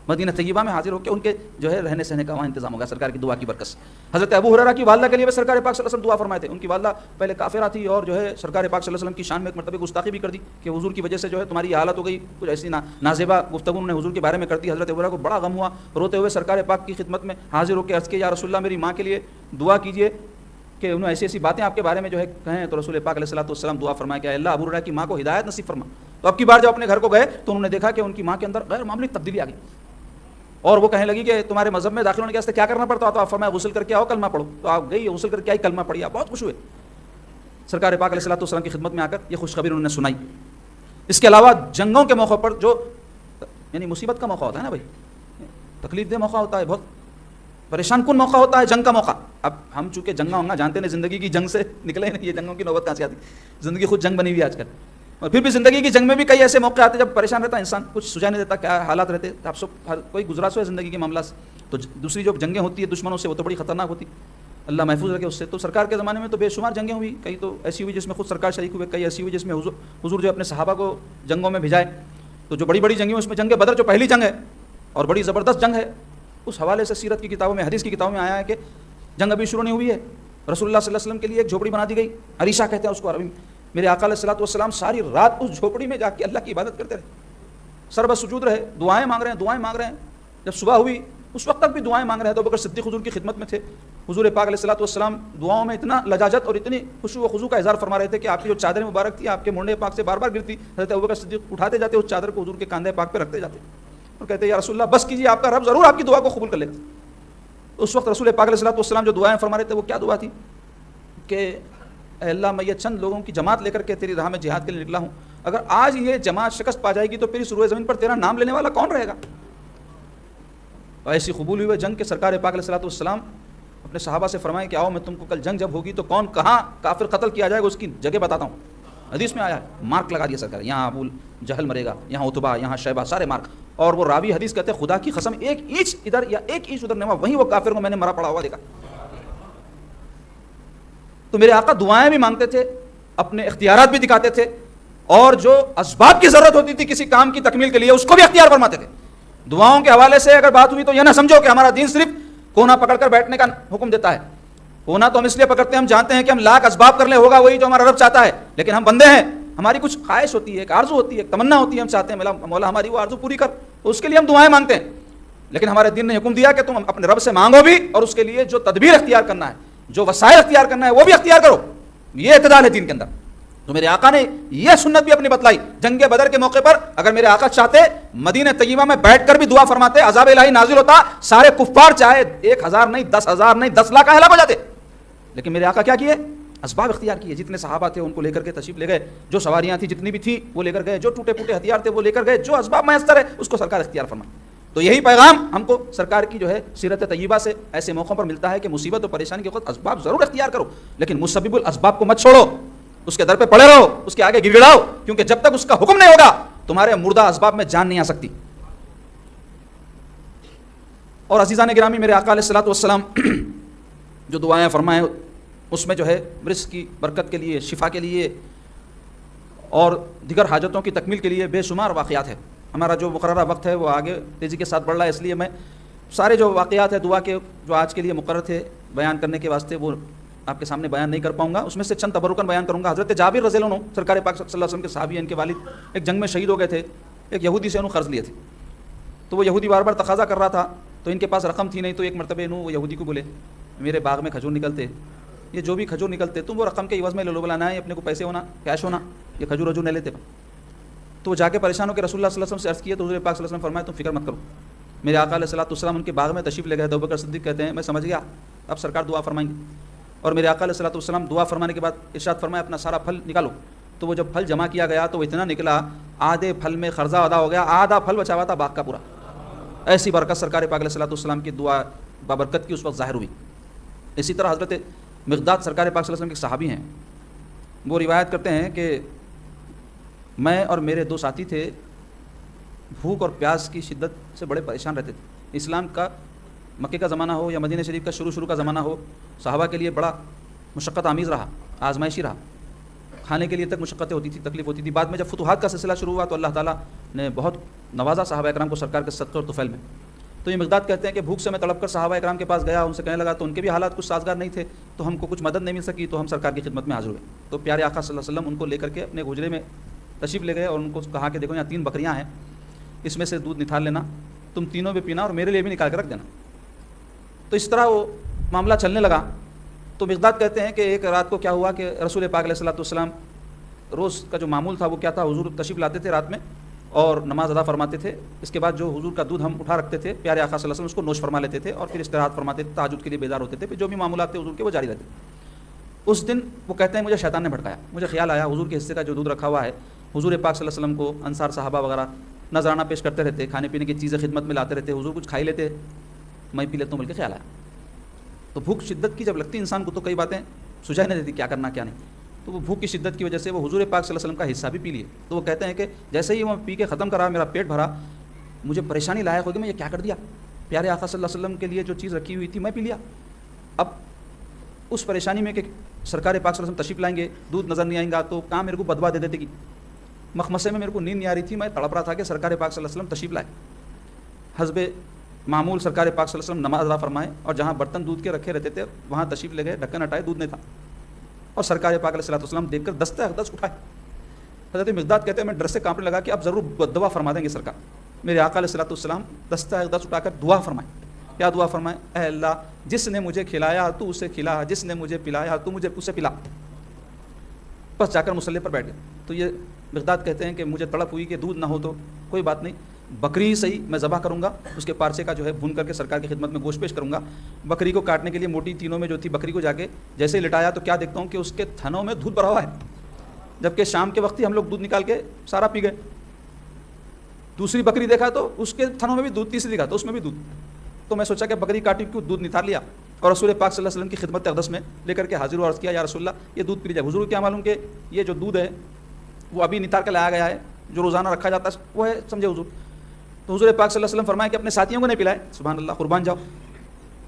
مدینہ طیبہ میں حاضر ہو کے ان کے جو ہے رہنے سہنے کا وہاں انتظام ہوگا سرکار کی دعا کی برکت سے۔ حضرت ابو ہریرہ کی والدہ کے لیے بھی سرکار پاک صلی اللہ علیہ وسلم دعا فرمائے تھے۔ ان کی والدہ پہلے کافرہ تھی اور جو ہے سرکار پاک صلی اللہ علیہ وسلم کی شان میں ایک مرتبہ گستاخی بھی کر دی کہ حضور کی وجہ سے جو ہے تمہاری یہ حالت ہو گئی، کچھ ایسی نازیبا گفتگو انہوں نے حضور کے بارے میں کر دی۔ حضرت ابو ہریرہ کو بڑا غم ہوا، روتے ہوئے سرکار پاک کی خدمت میں حاضر ہو کے عرض کیا یا رسول اللہ میری ماں کے لیے دعا کیجیے کہ انہوں ایسی ایسی باتیں آپ کے بارے میں جو ہے کہیں، تو رسول پاک علیہ الصلوۃ والسلام دعا فرمایا کہ اللہ ابو ہریرہ کی ماں کو ہدایت نصیب فرما۔ تو اب کی بار جب اپنے گھر کو گئے تو انہوں نے دیکھا کہ ان کی ماں کے اندر غیر معمولی تبدیلی آ گئی اور وہ کہنے لگی کہ تمہارے مذہب میں داخل ہونے کے واسطے کیا کرنا پڑتا؟ تو آپ فرمایا غسل کر کے آؤ کلمہ پڑھو۔ تو آپ گئی غسل کر کے آئی، کلمہ پڑھی، آپ بہت خوش ہوئے۔ سرکار پاک علیہ الصلوۃ والسلام کی خدمت میں آ کر یہ خوشخبری انہوں نے سنائی۔ اس کے علاوہ جنگوں کے موقع پر جو یعنی مصیبت کا موقع ہوتا ہے نا بھائی، تکلیف دہ موقع ہوتا ہے، بہت پریشان کن موقع ہوتا ہے جنگ کا موقع۔ اب ہم چونکہ جنگا ہوں گا جانتے ہیں زندگی کی جنگ سے نکلے نہیں، یہ جنگوں کی نوبت کہاں سے آتی، زندگی خود جنگ بنی ہوئی ہے آج کل۔ اور پھر بھی زندگی کی جنگ میں بھی کئی ایسے موقع آتے ہیں جب پریشان رہتا ہے انسان، کچھ سجا نہیں دیتا، کیا حالات رہتے، آپ سب ہر کوئی گزرا سو ہے زندگی کے معاملات سے۔ تو دوسری جو جنگیں ہوتی ہیں دشمنوں سے وہ تو بڑی خطرناک ہوتی، اللہ محفوظ رکھے اس سے۔ تو سرکار کے زمانے میں تو بے شمار جنگیں ہوئی، کئی تو ایسی ہوئی جس میں خود سرکار شریک ہوئے، کئی ایسی ہوئی جس میں حضور جو اپنے صحابہ کو جنگوں میں بھیجائے۔ تو جو بڑی بڑی جنگیں اس میں جنگ بدر جو پہلی جنگ ہے اور بڑی زبردست جنگ ہے، اس حوالے سے سیرت کی کتابوں میں حدیث کی کتابوں میں آیا ہے کہ جنگ ابھی شروع نہیں ہوئی ہے، رسول اللہ صلی اللہ علیہ وسلم کے لیے ایک جھوپڑی بنا دی گئی، عریشہ کہتے ہیں اس کو عربی میں۔ میرے آقا علیہ الصلوۃ والسلام ساری رات اس جھوپڑی میں جا کے اللہ کی عبادت کرتے رہے، سر بسجود رہے، دعائیں مانگ رہے ہیں۔ جب صبح ہوئی اس وقت تک بھی دعائیں مانگ رہے ہیں۔ تو ابوبکر صدیق حضور کی خدمت میں تھے، حضور پاک علیہ الصلوۃ والسلام دعاؤں میں اتنا لجاجت اور اتنی خشوع و خضوع کا اظہار فرما رہے تھے کہ آپ کی جو چادر مبارک تھی آپ کے مونڈے پاک سے بار بار گرتی، حضرت ابوبکر صدیق اٹھاتے جاتے اس چادر کو حضور کے کاندھے پاک پہ رکھتے جاتے اور کہتے یا رسول اللہ بس کیجیے، آپ کا رب ضرور آپ کی دعا کو قبول کر لے گا۔ اس وقت رسول پاک علیہ الصلوۃ والسلام جو دعائیں فرما رہے تھے وہ کیا دعا تھی کہ اے اللہ میں یہ چند لوگوں کی جماعت لے کر کے تیری راہ میں جہاد کے لیے نکلا ہوں، اگر آج یہ جماعت شکست پا جائے گی تو پھر اس روئے زمین پر تیرا نام لینے والا کون رہے گا؟ اور ایسی قبول ہوئی جنگ کے سرکار پاک علیہ الصلوۃ والسلام اپنے صحابہ سے فرمائیں کہ آؤ میں تم کو کل جنگ جب ہوگی تو کون کہاں کافر قتل کیا جائے گا اس کی جگہ بتاتا ہوں۔ حدیث میں آیا ہے، مارک لگا دیا سرکار، یہاں ابو جہل مرے گا، یہاں عتبہ، یہاں شیبہ، سارے مارک۔ اور وہ راوی حدیث کہتے ہیں خدا کی قسم ایک اینچ ادھر یا ایک اینچ ادھر نہیں ہوا، وہیں وہ کافر کو میں نے مرا پڑا ہوا دیکھا۔ تو میرے آقا دعائیں بھی مانگتے تھے، اپنے اختیارات بھی دکھاتے تھے، اور جو اسباب کی ضرورت ہوتی تھی کسی کام کی تکمیل کے لیے اس کو بھی اختیار فرماتے تھے۔ دعاؤں کے حوالے سے اگر بات ہوئی تو یہ نہ سمجھو کہ ہمارا دین صرف کونا پکڑ کر بیٹھنے کا حکم دیتا ہے۔ کونا تو ہم اس لیے پکڑتے ہیں، ہم جانتے ہیں کہ ہم لاکھ اسباب کر لیں ہوگا وہی جو ہمارا رب چاہتا ہے، لیکن ہم بندے ہیں، ہماری کچھ خواہش ہوتی ہے، ایک آرزو ہوتی ہے، ایک تمنا ہوتی ہے، ہم چاہتے ہیں مولا ہماری وہ آرزو پوری کر، تو اس کے لیے ہم دعائیں مانگتے ہیں۔ لیکن ہمارے دین نے حکم دیا کہ تم اپنے رب سے مانگو بھی اور اس کے لیے جو تدبیر اختیار کرنا ہے، جو وسائل اختیار کرنا ہے وہ بھی اختیار کرو، یہ اعتدال ہے دین کے اندر۔ تو میرے آقا نے یہ سنت بھی اپنی بتلائی۔ جنگ بدر کے موقع پر اگر میرے آقا چاہتے مدینہ طیبہ میں بیٹھ کر بھی دعا فرماتے، عذاب الہی نازل ہوتا، سارے کفار چاہے 1000 نہیں 10,000 نہیں 10 لاکھ ہلاک ہو جاتے، لیکن میرے آقا کیا کیے؟ اسباب اختیار کیے۔ جتنے صحابہ تھے ان کو لے کر کے تشریف لے گئے، جو سواریاں تھیں جتنی بھی تھیں وہ لے کر گئے، جو ٹوٹے پھوٹے ہتھیار تھے وہ لے کر گئے، جو اسباب میسر ہے اس کو سرکار اختیار فرمائے۔ تو یہی پیغام ہم کو سرکار کی جو ہے سیرت طیبہ سے ایسے موقعوں پر ملتا ہے کہ مصیبت اور پریشانی کے وقت اسباب ضرور اختیار کرو، لیکن مسبب الاسباب کو مت چھوڑو، اس کے در پہ پڑے رہو، اس کے آگے گر گڑاؤ، کیونکہ جب تک اس کا حکم نہیں ہوگا تمہارے مردہ اسباب میں جان نہیں آ سکتی۔ اور عزیزان گرامی، میرے آقا علیہ الصلوۃ والسلام جو دعائیں فرمائیں اس میں جو ہے رزق کی برکت کے لیے، شفا کے لیے اور دیگر حاجتوں کی تکمیل کے لیے بے شمار واقعات ہیں۔ ہمارا جو مقررہ وقت ہے وہ آگے تیزی کے ساتھ بڑھ رہا ہے، اس لیے میں سارے جو واقعات ہیں دعا کے جو آج کے لیے مقرر تھے بیان کرنے کے واسطے وہ آپ کے سامنے بیان نہیں کر پاؤں گا۔ اس میں سے چند تبرکاً بیان کروں گا۔ حضرت جابر رضی اللہ عنہ سرکار پاک صلی اللہ علیہ وسلم کے صحابی ہیں، ان کے والد ایک جنگ میں شہید ہو گئے تھے، ایک یہودی سے انہوں قرض لیے تھے، تو وہ یہودی بار بار تقاضا کر رہا تھا، تو ان کے پاس رقم تھی نہیں، تو ایک مرتبہ انہوں وہ یہودی کو بولے میرے باغ میں کھجور نکلتے، یہ جو بھی کھجور نکلتے تم وہ رقم کے عوض میں لے لو، بلانا ہے اپنے کو پیسے ہونا کیش ہونا، یہ کھجور نہیں لیتے۔ تو وہ جا کے پریشان ہو کے رسول اللہ صلی اللہ علیہ وسلم سے عرض کیا، تو حضور پاک صلی اللہ علیہ وسلم فرمایا تم فکر مت کرو۔ میرے آقا علیہ الصلوۃ والسلام ان کے باغ میں تشریف لے گئے، ابوبکر صدیق کہتے ہیں میں سمجھ گیا اب سرکار دعا فرمائیں گے، اور میرے آقا علیہ الصلوۃ والسلام دعا فرمانے کے بعد ارشاد فرمایا اپنا سارا پھل نکالو۔ تو وہ جب پھل جمع کیا گیا تو وہ اتنا نکلا، آدھے پھل میں قرضہ ادا ہو گیا، آدھا پھل بچا ہوا تھا باغ کا پورا۔ ایسی برکت سرکار پاک علیہ الصلوۃ والسلام کی دعا بابرکت کی اس وقت ظاہر ہوئی۔ اسی طرح حضرت مقداد سرکار پاک صلی اللہ علیہ وسلم کے صحابی ہیں، وہ روایت کرتے ہیں کہ میں اور میرے 2 ساتھی تھے، بھوک اور پیاس کی شدت سے بڑے پریشان رہتے تھے۔ اسلام کا مکے کا زمانہ ہو یا مدینہ شریف کا شروع کا زمانہ ہو، صحابہ کے لیے بڑا مشقت آمیز رہا، آزمائشی رہا، کھانے کے لیے تک مشقتیں ہوتی تھی، تکلیف ہوتی تھی۔ بعد میں جب فتوحات کا سلسلہ شروع ہوا تو اللہ تعالیٰ نے بہت نوازا صحابہ اکرام کو سرکار کے صدقے اور طفیل میں. تو یہ مقداد کہتے ہیں کہ بھوک سے میں تڑپ کر صحابہ اکرام کے پاس گیا, ان سے کہنے لگا, تو ان کے بھی حالات کچھ سازگار نہیں تھے, تو ہم کو کچھ مدد نہیں مل سکی, تو ہم سرکار کی خدمت میں حاضر ہوئے. تو پیارے آقا صلی اللہ علیہ وسلم ان کو لے کر کے اپنے حجرے میں تشریف لے گئے اور ان کو کہا کہ دیکھو یہاں 3 بکریاں ہیں, اس میں سے دودھ نکال لینا, تم تینوں بھی پینا اور میرے لیے بھی نکال کر رکھ دینا. تو اس طرح وہ معاملہ چلنے لگا. تو مقداد کہتے ہیں کہ ایک رات کو کیا ہوا کہ رسول پاک علیہ الصلوۃ والسلام روز کا جو معمول تھا وہ کیا تھا, حضور تشریف لاتے تھے رات میں اور نماز ادا فرماتے تھے. اس کے بعد جو حضور کا دودھ ہم اٹھا رکھتے تھے, پیارے آقا صلی اللہ علیہ وسلم اس کو نوش فرما لیتے تھے اور پھر استراحت فرماتے تھے, تہجد کے لیے بیدار ہوتے تھے, پھر جو بھی معاملات تھے حضور کے وہ جاری رہتے. اس دن وہ کہتے ہیں مجھے شیطان نے بھٹکایا, مجھے خیال آیا حضور کے حصے کا جو دودھ رکھا ہوا ہے, حضور پاک صلی اللہ علیہ وسلم کو انصار صحابہ وغیرہ نذرانہ پیش کرتے رہتے, کھانے پینے کی چیزیں خدمت میں لاتے رہتے, حضور کچھ کھائی لیتے, میں پی لیتا ہوں, بلکہ خیال آیا. تو بھوک شدت کی جب لگتی انسان کو تو کئی باتیں سجھائی نہیں دیتی کیا کرنا کیا نہیں. تو وہ بھوک کی شدت کی وجہ سے وہ حضور پاک صلی اللہ علیہ وسلم کا حصہ بھی پی لیے. تو وہ کہتے ہیں کہ جیسے ہی میں پی کے ختم کرا, میرا پیٹ بھرا, مجھے پریشانی لاحق ہو گئی, میں یہ کیا کر دیا, پیارے آقا صلی اللہ علیہ وسلم کے لیے جو چیز رکھی ہوئی تھی میں پی لیا. اب اس پریشانی میں کہ سرکار پاک صلی اللہ علیہ وسلم تشریف لائیں گے, دودھ نظر نہیں آئیں گا, تو کہاں میرے کو بدوا دے دیتے گی. مخمصے میں میرے کو نیند نہیں آ رہی تھی, میں تڑپ رہا تھا کہ سرکار پاک صلی اللہ علیہ وسلم تشریف لائے. حسب معمول سرکار پاک صلی اللہ علیہ وسلم نماز ادا فرمائے اور جہاں برتن دودھ کے رکھے رہتے تھے وہاں تشریف لے گئے, ڈھکن ہٹائے, دودھ نہیں تھا, اور سرکار پاک علیہ الصلوۃ والسلام دیکھ کر دستہ اقدس اٹھائے. حضرت مقداد کہتے ہیں میں ڈر سے کانپنے لگا کہ اب ضرور بددعا فرما دیں گے سرکار. میرے آقا علیہ الصلوۃ والسلام دستہ اقدس اٹھا کر دعا فرمائے. کیا دعا فرمائے؟ اے اللہ جس نے مجھے کھلایا تو اسے کھلا, جس نے مجھے پلایا تو مجھے اسے پلا. بس جا کر مصلی پر بیٹھ گئے. تو یہ مقداد کہتے ہیں کہ مجھے تڑپ ہوئی کہ دودھ نہ ہو تو کوئی بات نہیں, بکری صحیح میں ذبح کروں گا, اس کے پارچے کا جو ہے بھون کر کے سرکار کی خدمت میں گوشت پیش کروں گا. بکری کو کاٹنے کے لیے موٹی تینوں میں جو تھی بکری کو جا کے جیسے ہی لٹایا تو کیا دیکھتا ہوں کہ اس کے تھنوں میں دودھ بھرا ہوا ہے, جبکہ شام کے وقت ہی ہم لوگ دودھ نکال کے سارا پی گئے. دوسری بکری دیکھا تو اس کے تھنوں میں بھی دودھ, تیسری دیکھا تو اس میں بھی دودھ. تو میں سوچا کہ بکری کاٹی کیوں, دودھ نثار لیا اور رسول پاک صلی اللہ علیہ وسلم کی خدمت اقدس میں لے کر کے حاضر و عرض کیا, یا رسول اللہ یہ دودھ پی جائے. حضور کیا معلوم کہ یہ جو دودھ ہے وہ ابھی نثار کے لایا گیا ہے, جو روزانہ رکھا جاتا ہے وہ ہے, سمجھے حضور. تو حضور پاک صلی اللہ علیہ وسلم فرمائے کہ اپنے ساتھیوں کو نہیں پلائے. سبحان اللہ, قربان جاؤ.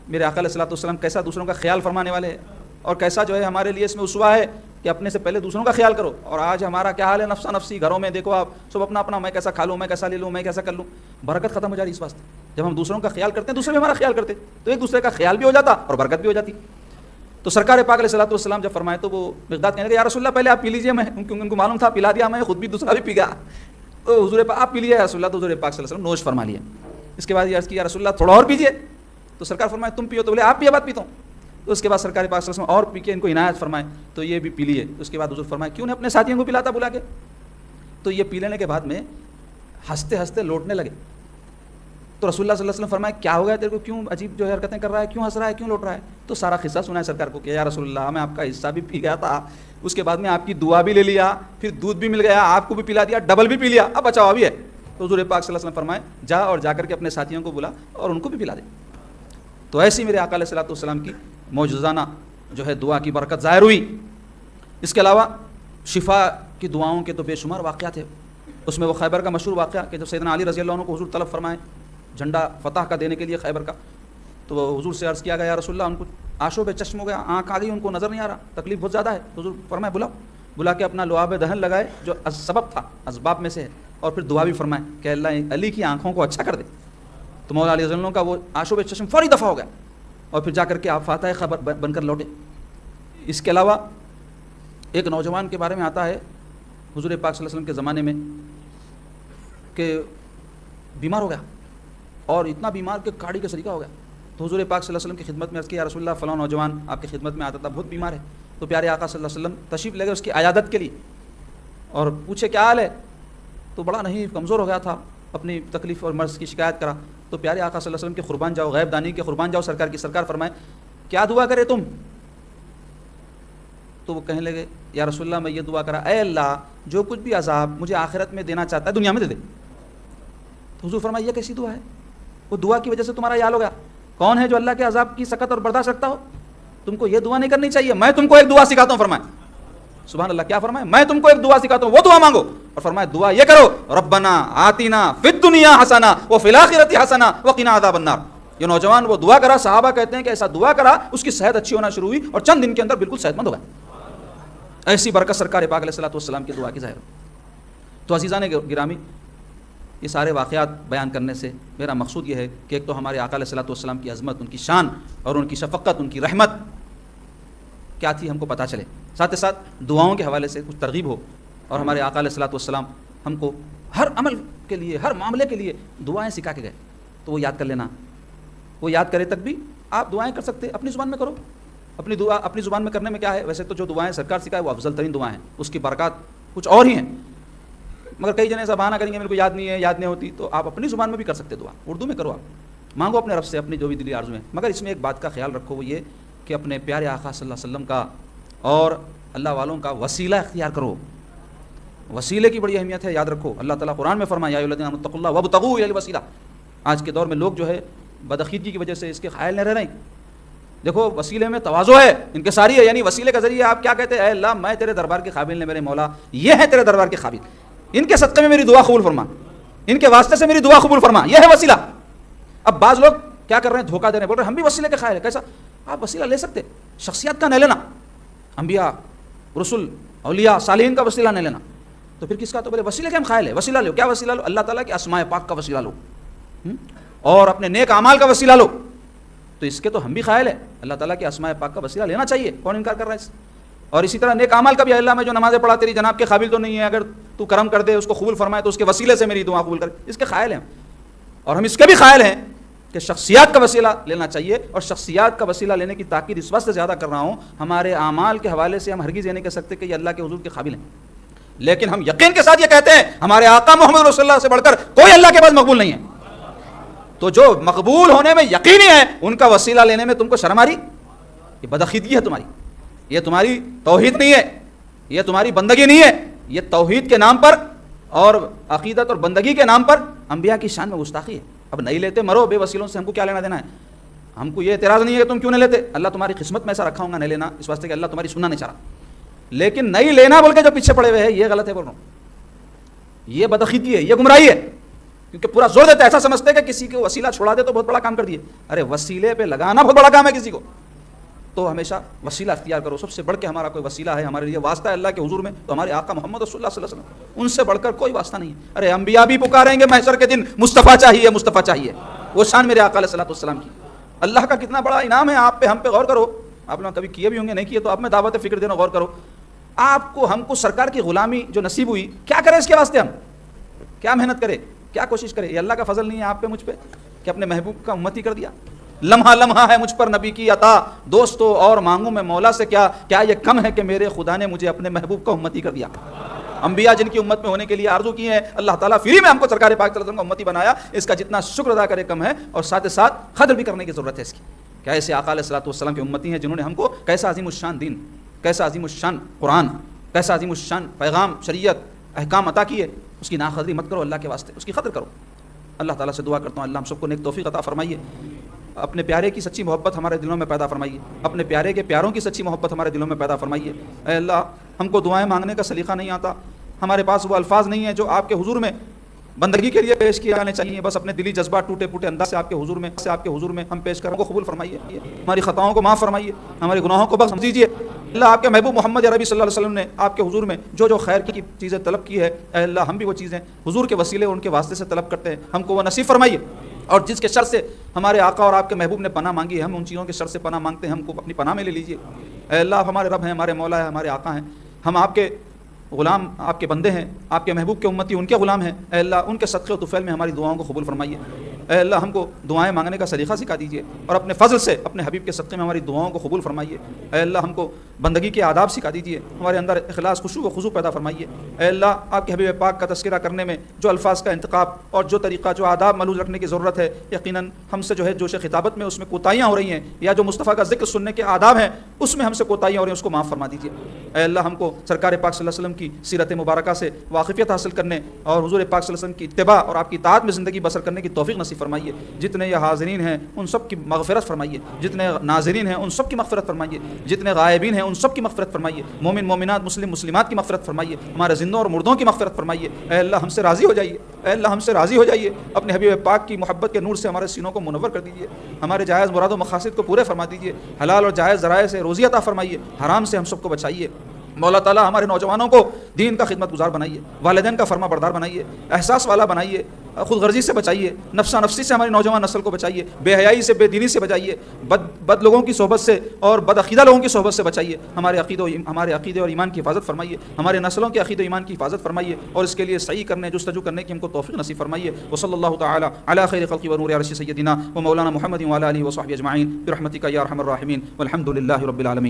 میرے آقا علیہ الصلوۃ والسلام کیسا دوسروں کا خیال فرمانے والے ہیں, اور کیسا جو ہے ہمارے لیے اس میں اسوہ ہے کہ اپنے سے پہلے دوسروں کا خیال کرو. اور آج ہمارا کیا حال ہے, نفسا نفسی, گھروں میں دیکھو آپ سب اپنا اپنا, میں کیسا کھا لوں, میں کیسا لے لوں, میں کیسا کر لوں. برکت ختم ہو جا رہی اس واسطے. جب ہم دوسروں کا خیال کرتے ہیں دوسرے بھی ہمارا خیال کرتے, تو ایک دوسرے کا خیال بھی ہو جاتا اور برکت بھی ہو جاتی. تو سرکار پاک علیہ الصلوۃ والسلام جب فرمائے تو وہ مقداد کہنے لگے یا رسول اللہ پہلے آپ پی لیجیے, میں کیونکہ ان کو معلوم تھا پلا دیا, میں خود بھی دوسرا بھی پی گیا. تو حضور پاک آپ پی لیے رسول اللہ, تو حضور پاک صلی اللہ علیہ وسلم نوش فرما لیا. اس کے بعد یہ عرض کیا رسول اللہ تھوڑا اور پیجیے. تو سرکار فرمائے تم پیو, تو بولے آپ پیے بعد پیتا ہوں. تو اس کے بعد سرکار پاک صلی اللہ علیہ وسلم اور پی کے ان کو عنایت فرمائے, تو یہ بھی پی لیے. اس کے بعد حضور فرمائے کیوں نے اپنے ساتھیوں کو پلاتا بلا کے. تو یہ پی لینے کے بعد میں ہنستے ہنستے لوٹنے لگے. تو رسول اللہ صلی اللہ علیہ وسلم فرمائے کیا ہو گیا تیرے کو, کیوں عجیب جو ہے حرکتیں کر رہا ہے, کیوں ہنس رہا ہے, کیوں لوٹ رہا ہے. تو سارا قصہ سنا ہے سرکار کو کہ یا رسول اللہ میں آپ کا حصہ بھی پی گیا تھا, اس کے بعد میں آپ کی دعا بھی لے لیا, پھر دودھ بھی مل گیا, آپ کو بھی پلا دیا, ڈبل بھی پی لیا, اب بچاؤ ابھی ہے. تو حضور پاک صلی اللہ علیہ وسلم فرمائے جا اور جا کر کے اپنے ساتھیوں کو بلا اور ان کو بھی پلا دے. تو ایسی میرے آقا علیہ الصلوۃ والسلام کی معجزانہ جو ہے دعا کی برکت ظاہر ہوئی. اس کے علاوہ شفا کی دعاؤں کے تو بے شمار واقعات ہیں. اس میں وہ خیبر کا مشہور واقعہ کہ جب سیدنا علی رضی اللہ عنہ کو حضور طلب فرمائے جھنڈا فتح کا دینے کے لیے خیبر کا, تو حضور سے عرض کیا گیا یا رسول اللہ ان کو آشوب چشم ہو گیا, آنکھ آ گئی, ان کو نظر نہیں آ رہا, تکلیف بہت زیادہ ہے. حضور فرمائے بلا کے اپنا لعاب دہن لگائے جو سبب تھا اسباب میں سے ہے, اور پھر دعا بھی فرمائے کہ اللہ علی کی آنکھوں کو اچھا کر دے. تو مولا علی رضی اللہ عنہ کا وہ آشوب چشم فوری دفع ہو گیا, اور پھر جا کر کے آپ فاتح خیبر بن کر لوٹے. اس کے علاوہ ایک نوجوان کے بارے میں آتا ہے حضور پاک صلی اللہ علیہ وسلم کے زمانے میں کہ بیمار ہو گیا, اور اتنا بیمار کہ کاڑی کا سلیقہ ہو گیا. تو حضور پاک صلی اللہ علیہ وسلم کی خدمت میں عرض کیا یا رسول اللہ فلاں نوجوان آپ کی خدمت میں آتا تھا, بہت بیمار ہے. تو پیارے آقا صلی اللہ علیہ وسلم تشریف لے گئے اس کی عیادت کے لیے, اور پوچھے کیا حال ہے. تو بڑا نہیں کمزور ہو گیا تھا, اپنی تکلیف اور مرض کی شکایت کرا. تو پیارے آقا صلی اللہ علیہ وسلم کے قربان جاؤ, غیب دانی کے قربان جاؤ سرکار کی. سرکار فرمائے کیا دعا کرے تم. تو وہ کہنے لگے یا رسول اللہ میں یہ دعا کرا اے اللہ جو کچھ بھی عذاب مجھے آخرت میں دینا چاہتا ہے دنیا میں دے دے. تو حضور فرمائے یہ کیسی دعا ہے, وہ دعا کی وجہ سے تمہارا یہ حال ہو گیا. کون ہے جو اللہ کے عذاب کی سخت اور برداشت رکھتا ہو, تم کو یہ دعا نہیں کرنی چاہیے. میں تم کو ایک دعا سکھاتا ہوں. فرمائے سبحان اللہ, کیا فرمائے میں تم کو ایک دعا سکھاتا ہوں, وہ دعا مانگو. اور فرمائے دعا یہ کرو ربنا آتینا فی الدنیا حسنہ وفی الآخرۃ حسنہ وقنا عذاب النار. یہ نوجوان وہ دعا کرا, صحابہ کہتے ہیں کہ ایسا دعا کرا اس کی صحت اچھی ہونا شروع ہوئی اور چند دن کے اندر بالکل صحت مند ہو گیا. ایسی برکت سرکار پاک علیہ الصلوۃ والسلام کی دعا کی ظاہر. تو عزیزان گرامی, یہ سارے واقعات بیان کرنے سے میرا مقصود یہ ہے کہ ایک تو ہمارے آقا علیہ الصلوۃ والسلام کی عظمت، ان کی شان اور ان کی شفقت، ان کی رحمت کیا تھی ہم کو پتہ چلے، ساتھ ساتھ دعاؤں کے حوالے سے کچھ ترغیب ہو، اور ہمارے آقا علیہ الصلوۃ والسلام ہم کو ہر عمل کے لیے، ہر معاملے کے لیے دعائیں سکھا کے گئے، تو وہ یاد کر لینا. وہ یاد کرے تک بھی آپ دعائیں کر سکتے، اپنی زبان میں کرو. اپنی دعا اپنی زبان میں کرنے میں کیا ہے، ویسے تو جو دعائیں سرکار سکھائے وہ افضل ترین دعائیں ہیں، اس کی برکات کچھ اور ہی ہیں، مگر کئی جنے ایسا بہانہ کریں گے میرے کو یاد نہیں ہے، یاد نہیں ہوتی، تو آپ اپنی زبان میں بھی کر سکتے دعا، اردو میں کرو، آپ مانگو اپنے رب سے اپنی جو بھی دلی آرزو ہیں. مگر اس میں ایک بات کا خیال رکھو، وہ یہ کہ اپنے پیارے آقا صلی اللہ علیہ وسلم کا اور اللہ والوں کا وسیلہ اختیار کرو. وسیلے کی بڑی اہمیت ہے، یاد رکھو. اللہ تعالیٰ قرآن میں فرمایا یا ایھا الذین آمنوا اتقوا اللہ وابتغوا الیہ الوسیلہ. آج کے دور میں لوگ جو ہے بدعقیدگی کی وجہ سے اس کے قائل نہیں رہ رہے ہیں. دیکھو وسیلے میں تواضع ہے، انکساری ہے، یعنی وسیلے کا ذریعے آپ کیا کہتے ہیں، اے اللہ میں تیرے دربار کے قابل نے میرے مولا، یہ ہے تیرے دربار کے قابل، ان کے صدقے میں میری دعا قبول فرما، ان کے واسطے سے میری دعا قبول فرما، یہ ہے وسیلہ. اب بعض لوگ کیا کر رہے ہیں، دھوکہ دے رہے ہیں، بول رہے ہیں ہم بھی وسیلے کے قائل ہیں. کیسا؟ آپ وسیلہ لے سکتے، شخصیات کا نہیں لینا، انبیاء، رسول، اولیاء، صالحین کا وسیلہ نہیں لینا. تو پھر کس کا؟ تو بولے وسیلے کے ہم قائل ہیں. وسیلہ لو، کیا وسیلہ لو؟ اللہ تعالیٰ کے اسماء پاک کا وسیلہ لو، اور اپنے نیک اعمال کا وسیلہ لو. تو اس کے تو ہم بھی قائل ہیں، اللہ تعالیٰ کے اسماء پاک کا وسیلہ لینا چاہیے، کون انکار کر رہا ہے اس؟ اور اسی طرح نیک اعمال کا بھی، اللہ میں جو نمازیں پڑھا تیری جناب کے قابل تو نہیں ہے، اگر تو کرم کر دے، اس کو قبول فرمائے تو اس کے وسیلے سے میری دعا قبول کر، اس کے قائل ہیں. اور ہم اس کے بھی قائل ہیں کہ شخصیات کا وسیلہ لینا چاہیے، اور شخصیات کا وسیلہ لینے کی تاکید اس وقت سے زیادہ کر رہا ہوں، ہمارے اعمال کے حوالے سے ہم ہرگز یہ نہیں کہہ سکتے کہ یہ اللہ کے حضور کے قابل ہیں، لیکن ہم یقین کے ساتھ یہ کہتے ہیں ہمارے آقا محمد رسول اللہ سے بڑھ کر کوئی اللہ کے پاس مقبول نہیں ہے. تو جو مقبول ہونے میں یقینی ہے ان کا وسیلہ لینے میں تم کو شرم آ رہی، یہ بدعقیدگی ہے تمہاری، یہ تمہاری توحید نہیں ہے، یہ تمہاری بندگی نہیں ہے، یہ توحید کے نام پر اور عقیدت اور بندگی کے نام پر انبیاء کی شان میں گستاخی ہے. اب نہیں لیتے مرو بے وسیلوں سے، ہم کو کیا لینا دینا ہے؟ ہم کو یہ اعتراض نہیں ہے کہ تم کیوں نہیں لیتے، اللہ تمہاری قسمت میں ایسا رکھا ہوں گا نہیں لینا، اس واسطے کہ اللہ تمہاری سننا نہیں چاہ رہا، لیکن نہیں لینا بول کے جو پیچھے پڑے ہوئے ہیں یہ غلط ہے، بول رہا ہوں یہ بدعقیدگی ہے، یہ گمراہی ہے. کیونکہ پورا زور دیتے ایسا سمجھتے کہ کسی کو وسیلہ چھوڑا دے تو بہت بڑا کام کر دیے. ارے وسیلے پہ لگانا بہت بڑا کام ہے کسی کو، تو ہمیشہ وسیلہ اختیار کرو. سب سے بڑھ کے ہمارا کوئی وسیلہ ہے، ہمارے لیے واسطہ ہے اللہ کے حضور میں، تو ہمارے آقا محمد رسول اللہ صلی اللہ علیہ وسلم، ان سے بڑھ کر کوئی واسطہ نہیں ہے. ارے انبیاء بھی پکاریں گے محشر کے دن مصطفیٰ چاہیے، مصطفیٰ چاہیے، وہ شان میرے آقا علیہ الصلوۃ والسلام کی. اللہ کا کتنا بڑا انعام ہے آپ پہ، ہم پہ غور کرو. آپ لوگ کبھی کیے بھی ہوں گے، نہیں کیے تو آپ میں دعوت فکر دینا، غور کرو. آپ کو ہم کو سرکار کی غلامی جو نصیب ہوئی، کیا کریں اس کے واسطے، ہم کیا محنت کریں، کیا کوشش کرے؟ یہ اللہ کا فضل نہیں ہے آپ پہ مجھ پہ کہ اپنے محبوب کا امتی کر دیا. لمحہ لمحہ ہے مجھ پر نبی کی عطا، دوستو اور مانگوں میں مولا سے کیا یہ کم ہے کہ میرے خدا نے مجھے اپنے محبوب کا امتی کر دیا. انبیاء جن کی امت میں ہونے کے لیے آرزو کی ہے، اللہ تعالیٰ فری میں ہم کو سرکار پاک صلی اللہ علیہ وسلم کا امتی بنایا، اس کا جتنا شکر ادا کرے کم ہے، اور ساتھ ساتھ قدر بھی کرنے کی ضرورت ہے اس کی. کیا ایسے آقا علیہ الصلوۃ والسلام کی امتی ہیں جنہوں نے ہم کو کیسا عظیم الشان دین، کیسا عظیم الشان قرآن، کیسا عظیم الشان پیغام، شریعت، احکام عطا کیے، اس کی ناقدری مت کرو، اللہ کے واسطے اس کی قدر کرو. اللہ تعالیٰ سے دعا کرتا ہوں اللہ ہم سب کو نیک توفیق عطا فرمائیے، اپنے پیارے کی سچی محبت ہمارے دلوں میں پیدا فرمائیے، اپنے پیارے کے پیاروں کی سچی محبت ہمارے دلوں میں پیدا فرمائیے. اے اللہ ہم کو دعائیں مانگنے کا سلیقہ نہیں آتا، ہمارے پاس وہ الفاظ نہیں ہیں جو آپ کے حضور میں بندگی کے لیے پیش کیے جانے چاہیے. بس اپنے دلی جذبات ٹوٹے پھوٹے انداز سے آپ کے حضور میں ہم پیش کریں، کو قبول فرمائیے، ہماری خطاؤں کو معاف فرمائیے، ہمارے گناہوں کو بخش دیجیے. اللہ آپ کے محبوب محمد عربی صلی اللہ علیہ وسلم نے آپ کے حضور میں جو خیر کی چیزیں طلب کی ہے، اے اللہ ہم بھی وہ چیزیں حضور کے وسیلے ان کے واسطے سے طلب کرتے ہیں، ہم کو وہ نصیب فرمائیے. اور جس کے شر سے ہمارے آقا اور آپ کے محبوب نے پناہ مانگی ہے، ہم ان چیزوں کے شر سے پناہ مانگتے ہیں، ہم کو اپنی پناہ میں لے لیجیے. اے اللہ ہمارے رب ہیں، ہمارے مولا ہیں، ہمارے آقا ہیں، ہم آپ کے غلام، آپ کے بندے ہیں، آپ کے محبوب کے امتی ان کے غلام ہیں. اے اللہ ان کے صدقے و طفیل میں ہماری دعاؤں کو قبول فرمائیے. اے اللہ ہم کو دعائیں مانگنے کا سلیقہ سکھا دیجیے، اور اپنے فضل سے اپنے حبیب کے صدقے میں ہماری دعاؤں کو قبول فرمائیے. اے اللہ ہم کو بندگی کے آداب سکھا دیجیے، ہمارے اندر اخلاص، خشوع و خضوع پیدا فرمائیے. اے اللہ آپ کے حبیب پاک کا تذکرہ کرنے میں جو الفاظ کا انتخاب اور جو طریقہ، جو آداب ملوز رکھنے کی ضرورت ہے، یقیناً ہم سے جو ہے جوش خطابت میں اس میں کوتاہیاں ہو رہی ہیں، یا جو مصطفیٰ کا ذکر سننے کے آداب ہیں اس میں ہم سے کوتاہیاں ہو رہی ہیں، اس کو معاف فرما دیجیے. اے اللہ ہم کو سرکار پاک صلی اللہ علیہ وسلم کی سیرت مبارکہ سے واقفیت حاصل کرنے اور حضور پاک صلی اللہ علیہ وسلم کی اتباع اور آپ کی اطاعت میں زندگی بسر کرنے کی توفیق نصیب فرمائیے. جتنے یہ حاضرین ہیں ان سب کی مغفرت فرمائیے، جتنے ناظرین ہیں ان سب کی مغفرت فرمائیے، جتنے غائبین ہیں ان سب کی مغفرت فرمائیے، مومن مومنات مسلم مسلمات کی مغفرت فرمائیے، ہمارے زندوں اور مردوں کی مغفرت فرمائیے. اے اللہ ہم سے راضی ہو جائیے، اے اللہ ہم سے راضی ہو جائیے، اپنے حبیب پاک کی محبت کے نور سے ہمارے سینوں کو منور کر دیجیے، ہمارے جائز مراد و مقاصد کو پورے فرما دیجیے، حلال اور جائز ذرائع سے روزی عطا فرمائیے، حرام سے ہم سب کو بچائیے. مولا تعالیٰ ہمارے نوجوانوں کو دین کا خدمت گزار بنائیے، والدین کا فرما بردار بنائیے، احساس والا بنائیے، خود غرضی سے بچائیے، نفسا نفسی سے ہماری نوجوان نسل کو بچائیے، بے حیائی سے، بے دینی سے بچائیے، بد لوگوں کی صحبت سے اور بد عقیدہ لوگوں کی صحبت سے بچائیے، ہمارے عقیدے اور ایمان کی حفاظت فرمائیے، ہمارے نسلوں کے عقیدے و ایمان کی حفاظت فرمائیے، اور اس کے لیے صحیح کرنے، جستجو کرنے کی ہم کو توفیق نصیب فرمائیے۔ وصلی اللہ تعالی علی خیر خلق و نور عرش سیدنا و مولانا محمد و علی آلہ و صحبہ اجمعین برحمتک یا ارحم الراحمین والحمد للہ رب العالمین۔